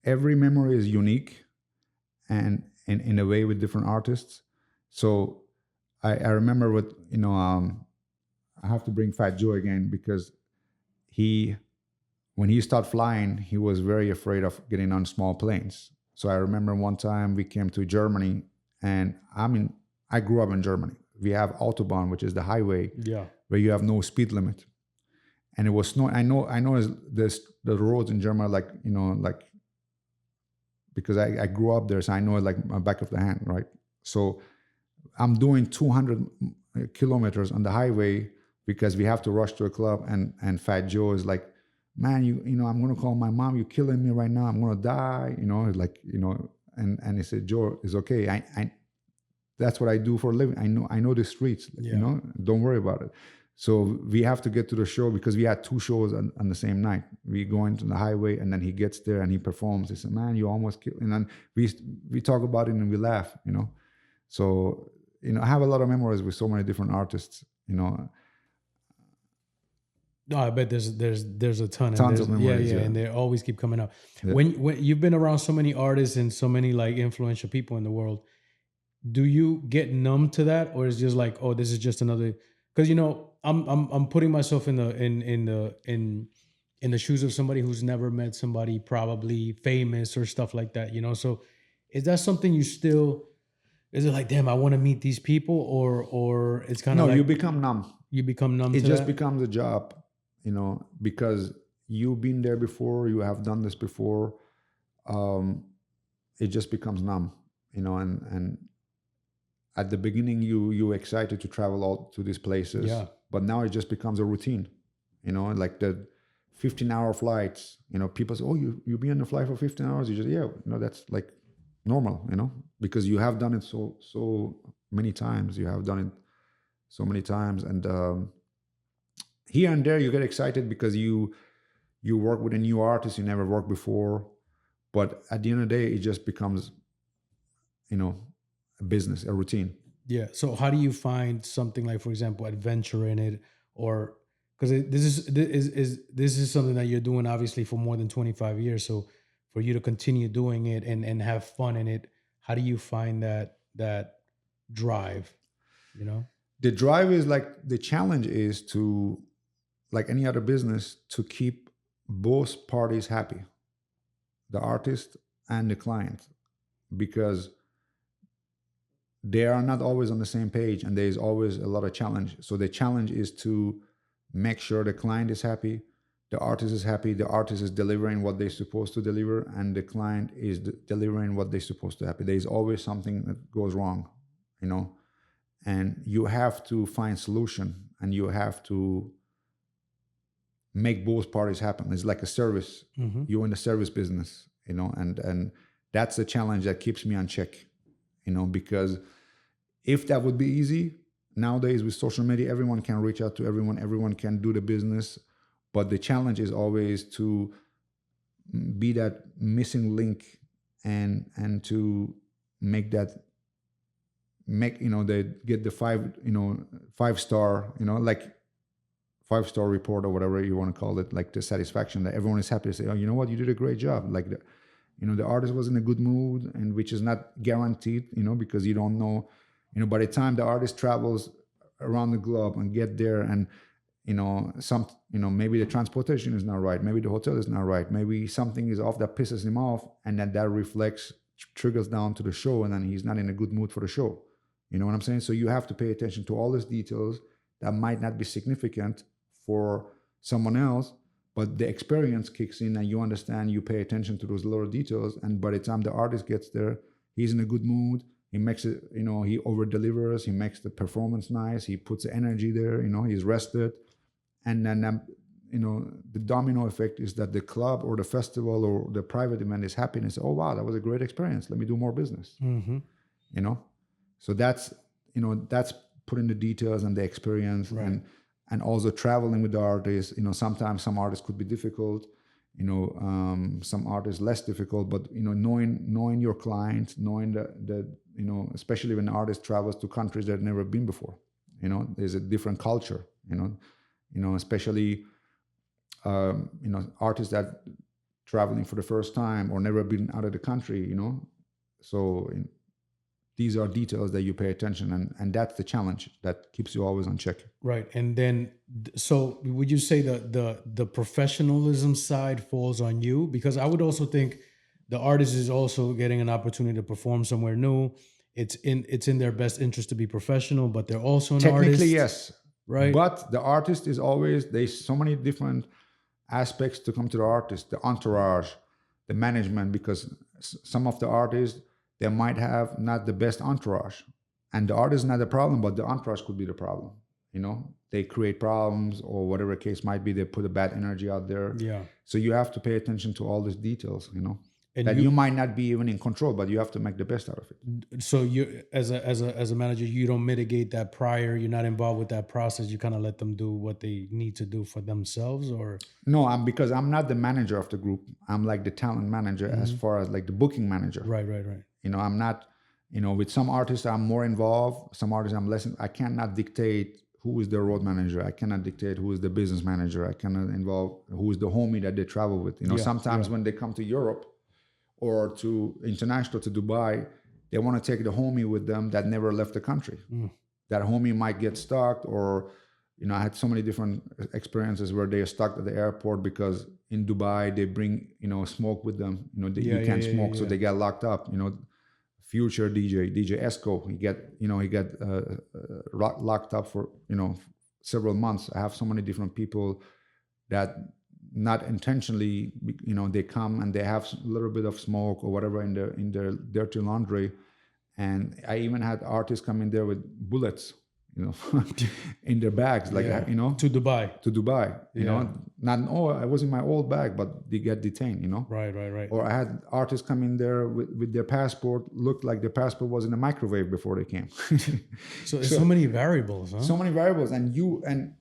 S1: every memory is unique and in a way with different artists. So I remember what, I have to bring Fat Joe again because when he started flying, he was very afraid of getting on small planes. So I remember one time we came to Germany, and I grew up in Germany. We have Autobahn, which is the highway, where you have no speed limit. And it was snow. I know the roads in Germany, like because I grew up there, so I know it like my back of the hand, right? So I'm doing 200 kilometers on the highway because we have to rush to a club, and Fat Joe is like, man, I'm gonna call my mom. You're killing me right now. I'm gonna die. And he said, Joe, it's okay. I that's what I do for a living. I know the streets. Don't worry about it. So we have to get to the show because we had two shows on the same night. We go into the highway, and then he gets there and he performs. He said, man, you almost killed. And then we talk about it and we laugh. So I have a lot of memories with so many different artists.
S3: No, I bet there's a ton.
S1: Tons of memories.
S3: Yeah, and they always keep coming up.
S1: Yeah.
S3: When you've been around so many artists and so many like influential people in the world, do you get numb to that, or is it just like, oh, this is just another? Because I'm putting myself in the shoes of somebody who's never met somebody probably famous or stuff like that. So is that something you still? Is it like, damn, I want to meet these people, or it's kind of like
S1: you become numb.
S3: You become numb.
S1: It just becomes a job, because you've been there before, you have done this before. It just becomes numb, and at the beginning you excited to travel out to these places, but now it just becomes a routine, like the 15-hour flights. People say, oh, you be on the flight for 15 hours. You just, that's like normal, because you have done it so many times. You have done it so many times, and here and there you get excited because you work with a new artist you never worked before. But at the end of the day, it just becomes, a business, a routine.
S3: Yeah. So how do you find something like, for example, adventure in it, or because this is something that you're doing obviously for more than 25 years. So for you to continue doing it and have fun in it, how do you find that drive?
S1: The drive is like, the challenge is to, like any other business, to keep both parties happy, the artist and the client, because they are not always on the same page and there's always a lot of challenge. So the challenge is to make sure the client is happy, the artist is happy, the artist is delivering what they're supposed to deliver, and the client is delivering what they're supposed to happen. There's always something that goes wrong, and you have to find solution, and you have to make both parties happen. It's like a service. Mm-hmm. You're in the service business, and that's the challenge that keeps me on check, because if that would be easy, nowadays with social media, everyone can reach out to everyone can do the business. But the challenge is always to be that missing link and to they get the 5-star, like 5-star report or whatever you want to call it, like the satisfaction that everyone is happy to say, oh, you know what, you did a great job. Like the artist was in a good mood, and which is not guaranteed, because you don't know, by the time the artist travels around the globe and get there, and maybe the transportation is not right, maybe the hotel is not right, maybe something is off that pisses him off, and that triggers down to the show, and then he's not in a good mood for the show. You know what I'm saying? So you have to pay attention to all these details that might not be significant for someone else, but the experience kicks in and you understand, you pay attention to those little details, and by the time the artist gets there, he's in a good mood, he makes it, he over delivers, he makes the performance nice, he puts the energy there, he's rested. And then, the domino effect is that the club or the festival or the private event is happy and say, oh, wow, that was a great experience. Let me do more business. Mm-hmm. So that's putting the details and the experience, right. And also traveling with the artists. Sometimes some artists could be difficult, some artists less difficult, but, knowing your client, knowing the especially when an artist travels to countries that have never been before, there's a different culture, especially, artists that traveling for the first time or never been out of the country, so these are details that you pay attention, and that's the challenge that keeps you always on check.
S3: Right. And then, so would you say that the professionalism side falls on you? Because I would also think the artist is also getting an opportunity to perform somewhere new. It's in their best interest to be professional, but they're also an artist.
S1: Technically, yes.
S3: Right.
S1: But the artist is always, there's so many different aspects to come to the artist, the entourage, the management, because some of the artists, they might have not the best entourage, and the artist is not the problem, but the entourage could be the problem. They create problems or whatever case might be. They put a bad energy out there.
S3: Yeah.
S1: So you have to pay attention to all these details,
S3: and
S1: that you might not be even in control, but you have to make the best out of it.
S3: So you, as a manager, you don't mitigate that prior. You're not involved with that process. You kind of let them do what they need to do for themselves, or
S1: no? Because I'm not the manager of the group. I'm like the talent manager, mm-hmm. as far as like the booking manager.
S3: Right.
S1: I'm not. With some artists I'm more involved. Some artists I'm less. I cannot dictate who is the road manager. I cannot dictate who is the business manager. I cannot involve who is the homie that they travel with. Sometimes when they come to Europe or to international, to Dubai, they want to take the homie with them that never left the country. That homie might get stuck, or I had so many different experiences where they are stuck at the airport because in Dubai they bring smoke with them. You can't smoke, so they get locked up. Future DJ Esco, he get locked up for several months. I have so many different people that not intentionally, they come and they have a little bit of smoke or whatever in their dirty laundry, and I even had artists come in there with bullets, in their bags, like
S3: to Dubai,
S1: I was in my old bag, but they get detained,
S3: Right.
S1: Or I had artists come in there with their passport, looked like their passport was in a microwave before they came.
S3: So there's so many variables, huh?
S1: So many variables, and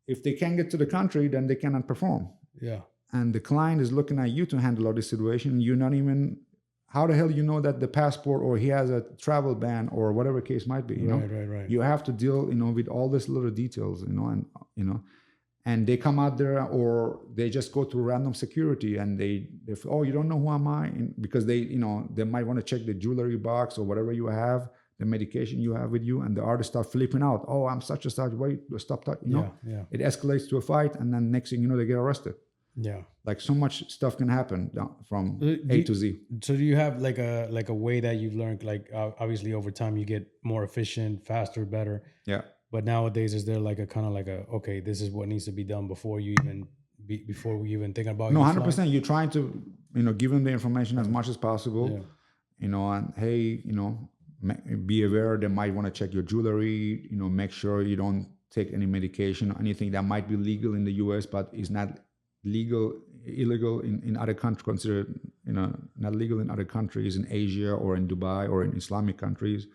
S1: if they can't get to the country, then they cannot perform.
S3: Yeah.
S1: And the client is looking at you to handle all this situation. You're not even, how the hell that the passport, or he has a travel ban, or whatever case might be,
S3: Right.
S1: You have to deal, with all these little details, and they come out there, or they just go to random security, and they you don't know who am I? Because they might want to check the jewelry box or whatever you have, the medication you have with you, and the artists start flipping out. Oh, I'm such and such. Wait, stop that.
S3: Yeah.
S1: It escalates to a fight, and then next thing you know, they get arrested.
S3: Yeah.
S1: Like so much stuff can happen from A to Z.
S3: So do you have like a way that you've learned, like obviously over time you get more efficient, faster, better.
S1: Yeah.
S3: But nowadays, is there like a kind of like okay, this is what needs to be done before we even think about?
S1: No, 100%. You're trying to give them the information as much as possible. Yeah. And hey, be aware they might want to check your jewelry. Make sure you don't take any medication or anything that might be legal in the U.S. but is not illegal in other countries, considered not legal in other countries, in Asia or in Dubai or in Islamic countries.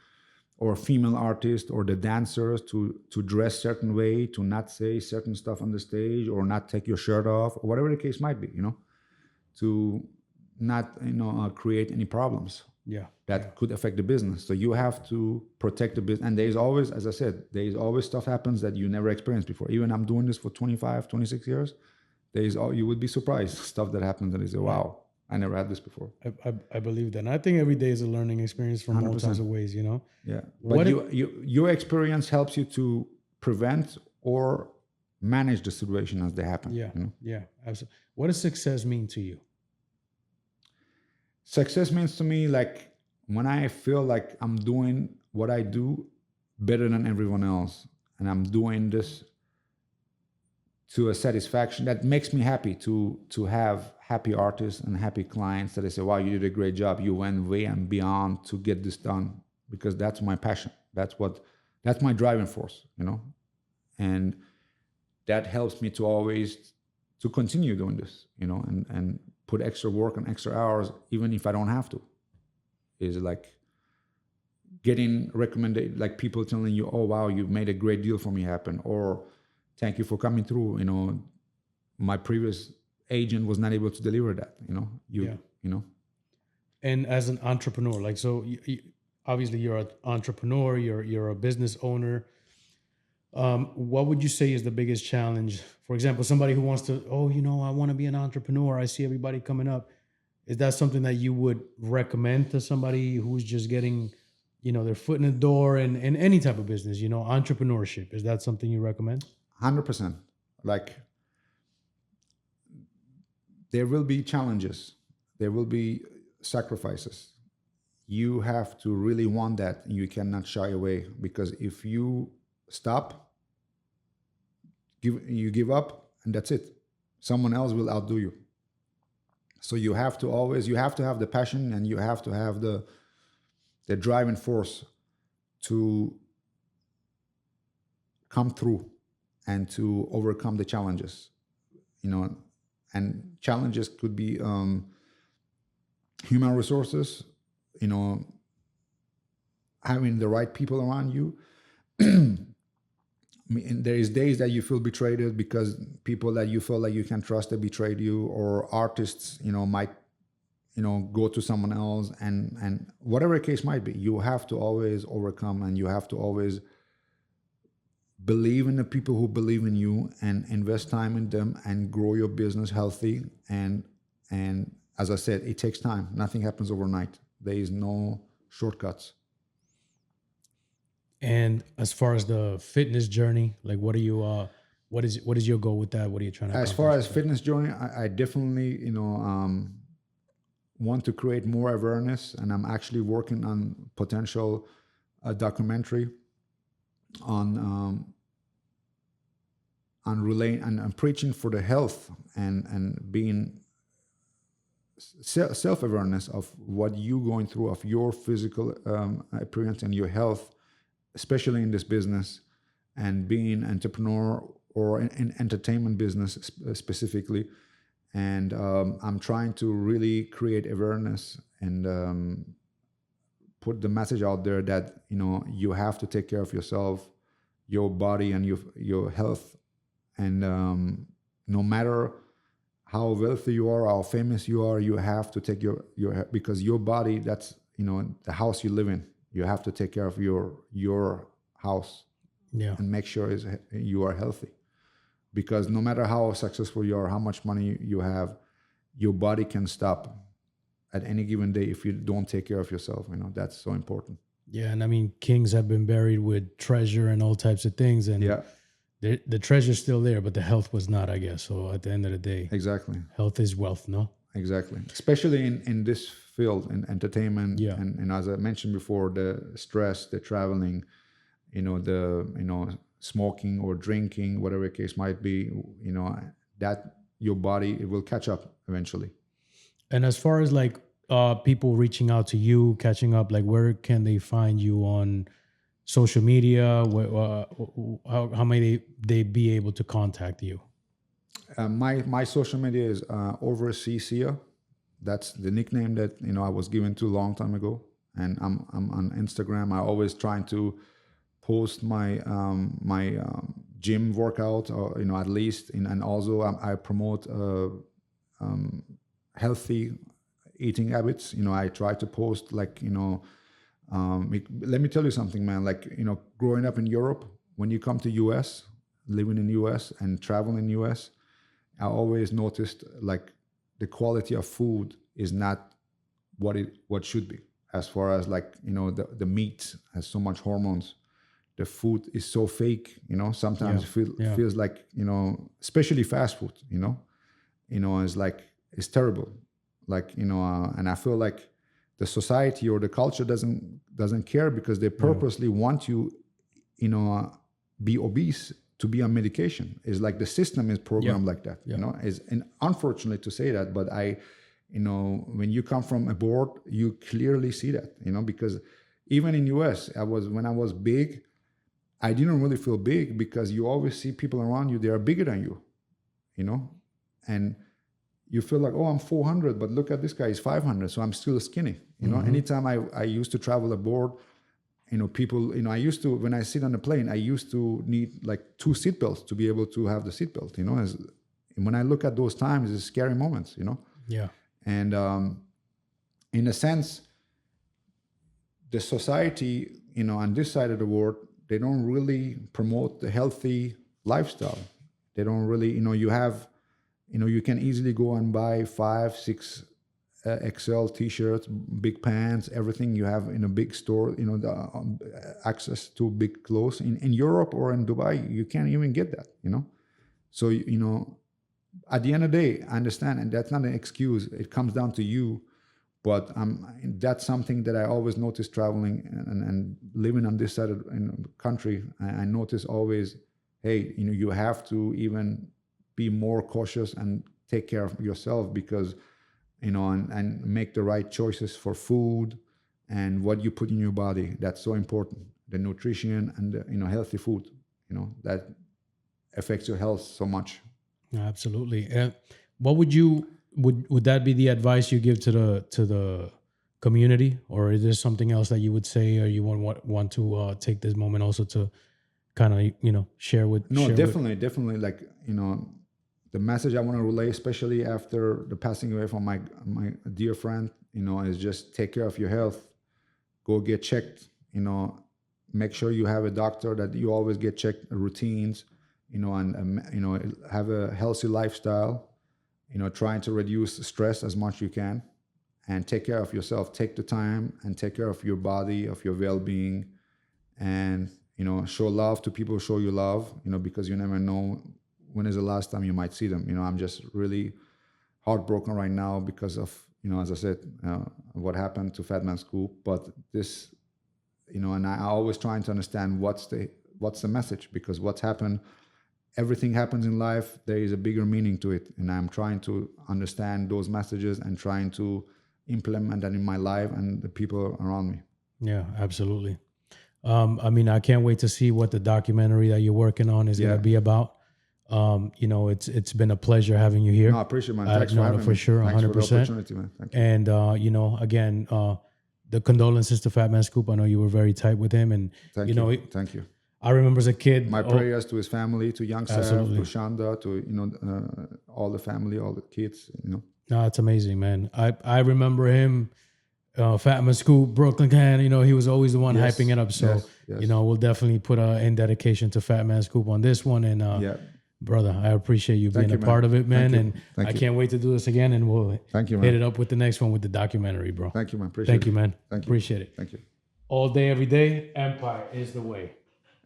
S1: Or female artists or the dancers to dress certain way, to not say certain stuff on the stage, or not take your shirt off, or whatever the case might be, to not create any problems that could affect the business. So you have to protect the business. And there's always, as I said, there's always stuff happens that you never experienced before. Even I'm doing this for 25, 26 years. You would be surprised stuff that happens, and you say, wow, I never had this before.
S3: I believe that. And I think every day is a learning experience from 100%. All types of ways,
S1: Yeah. But your experience helps you to prevent or manage the situation as they happen.
S3: Yeah. Yeah. Absolutely. What does success mean to you?
S1: Success means to me, like, when I feel like I'm doing what I do better than everyone else, and I'm doing this to a satisfaction that makes me happy, to have happy artists and happy clients that they say, wow, you did a great job. You went way and beyond to get this done, because that's my passion. That's my driving force, and that helps me to always to continue doing this, and put extra work and extra hours, even if I don't have to. Is like getting recommended, like people telling you, oh, wow, you made a great deal for me happen, or thank you for coming through. My previous agent was not able to deliver that.
S3: And as an entrepreneur, like, so obviously you're an entrepreneur, you're a business owner. What would you say is the biggest challenge? For example, somebody who wants to, I want to be an entrepreneur. I see everybody coming up. Is that something that you would recommend to somebody who's just getting, their foot in the door in any type of business, entrepreneurship? Is that something you recommend?
S1: 100%. Like, there will be challenges. There will be sacrifices. You have to really want that. You cannot shy away, because if you stop, you give up, and that's it. Someone else will outdo you. So you have to have the passion, and you have to have the driving force to come through and to overcome the challenges, and challenges could be human resources, having the right people around you. There is days that you feel betrayed because people that you feel like you can trust, they betrayed you, or artists, might, go to someone else, and whatever the case might be, you have to always overcome, and you have to always believe in the people who believe in you and invest time in them and grow your business healthy. And as I said, it takes time. Nothing happens overnight. There is no shortcuts.
S3: And as far as the fitness journey, like what is your goal with that? What are you trying to
S1: As far as fitness journey, I definitely, want to create more awareness, and I'm actually working on potential documentary on relaying and preaching for the health and being self-awareness of what you're going through, of your physical appearance and your health, especially in this business, and being entrepreneur or in entertainment business specifically. And I'm trying to really create awareness and put the message out there that, you have to take care of yourself, your body, and your health. And no matter how wealthy you are, how famous you are, you have to take your because your body, that's, the house you live in. You have to take care of your house, and make sure you are healthy. Because no matter how successful you are, how much money you have, your body can stop at any given day if you don't take care of yourself. That's so important.
S3: Yeah, and I mean, kings have been buried with treasure and all types of things, and the treasure's still there, but the health was not, I guess. So at the end of the day,
S1: exactly,
S3: health is wealth, no?
S1: Exactly, especially in this field, in entertainment. And as I mentioned before, the stress, the traveling, the smoking or drinking, whatever the case might be, that your body, it will catch up eventually.
S3: And as far as like people reaching out to you, catching up, like where can they find you on social media? How may they be able to contact you?
S1: My social media is Oversea Sia. That's the nickname that I was given to a long time ago. And I'm on Instagram. I always trying to post my gym workout, or at least, and also I promote healthy eating habits. I try to post like let me tell you something, man. Like growing up in Europe, when you come to US, living in US and traveling in US, I always noticed like the quality of food is not what should be. As far as like the meat has so much hormones. The food is so fake, sometimes it feels like, especially fast food, it's like, it's terrible. Like, and I feel like the society or the culture doesn't care, because they purposely want you, be obese to be on medication. It's like the system is programmed like that, and unfortunately to say that, but when you come from abroad, you clearly see that, because even in US, when I was big, I didn't really feel big, because you always see people around you, they are bigger than you, and you feel like, oh, I'm 400, but look at this guy, he's 500, so I'm still skinny. Anytime I used to travel abroad, people, I used to, when I sit on a plane, I used to need like 2 seatbelts to be able to have the seatbelt, when I look at those times, it's scary moments,
S3: Yeah.
S1: And in a sense, the society, on this side of the world, they don't really promote the healthy lifestyle. They don't really, you have, you can easily go and buy 5, 6 XL t-shirts, big pants, everything you have in a big store, the access to big clothes. In Europe or in Dubai, you can't even get that, So, at the end of the day, I understand, and that's not an excuse. It comes down to you. But that's something that I always notice traveling and living on this side of the country. I notice always, hey, you have to even be more cautious and take care of yourself, because, and make the right choices for food and what you put in your body. That's so important. The nutrition and the, healthy food, that affects your health so much.
S3: Absolutely. What would that be the advice you give to the community, or is there something else that you would say, or you want to take this moment also to kind of share with?
S1: Definitely. Like the message I want to relay, especially after the passing away from my dear friend, is just take care of your health. Go get checked. make sure you have a doctor that you always get checked routines, and have a healthy lifestyle, trying to reduce stress as much as you can, and take care of yourself. Take the time and take care of your body, of your well-being, and show love to people. Show you love, because you never know when is the last time you might see them. I'm just really heartbroken right now because of as I said, what happened to Fatman Scoop. But this, and I always trying to understand what's the message, because what's happened. Everything happens in life. There is a bigger meaning to it, and I'm trying to understand those messages and trying to implement that in my life and the people around me.
S3: Yeah, absolutely. I can't wait to see what the documentary that you're working on is going to be about. It's been a pleasure having you here.
S1: No, I appreciate it, man. Thanks for having me.
S3: For sure, 100%.
S1: Thanks for the opportunity, man. Thank you.
S3: And again, the condolences to Fatman Scoop. I know you were very tight with him, and
S1: Thank you.
S3: I remember as a kid.
S1: My prayers to his family, to young Sav, to Shanda, to all the family, all the kids.
S3: No, it's amazing, man. I remember him, Fatman Scoop, Brooklyn Can. He was always the one hyping it up. So
S1: yes.
S3: We'll definitely put in dedication to Fatman Scoop on this one. And brother, I appreciate you being a part of it, man. And I can't wait to do this again. And we'll hit it up with the next one with the documentary, bro.
S1: Thank you, man. Appreciate it.
S3: Thank you, man.
S1: Thank you.
S3: Appreciate it.
S1: Thank you.
S3: All day, every day, Empire is the way.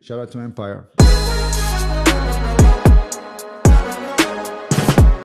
S1: Shout out to Empire.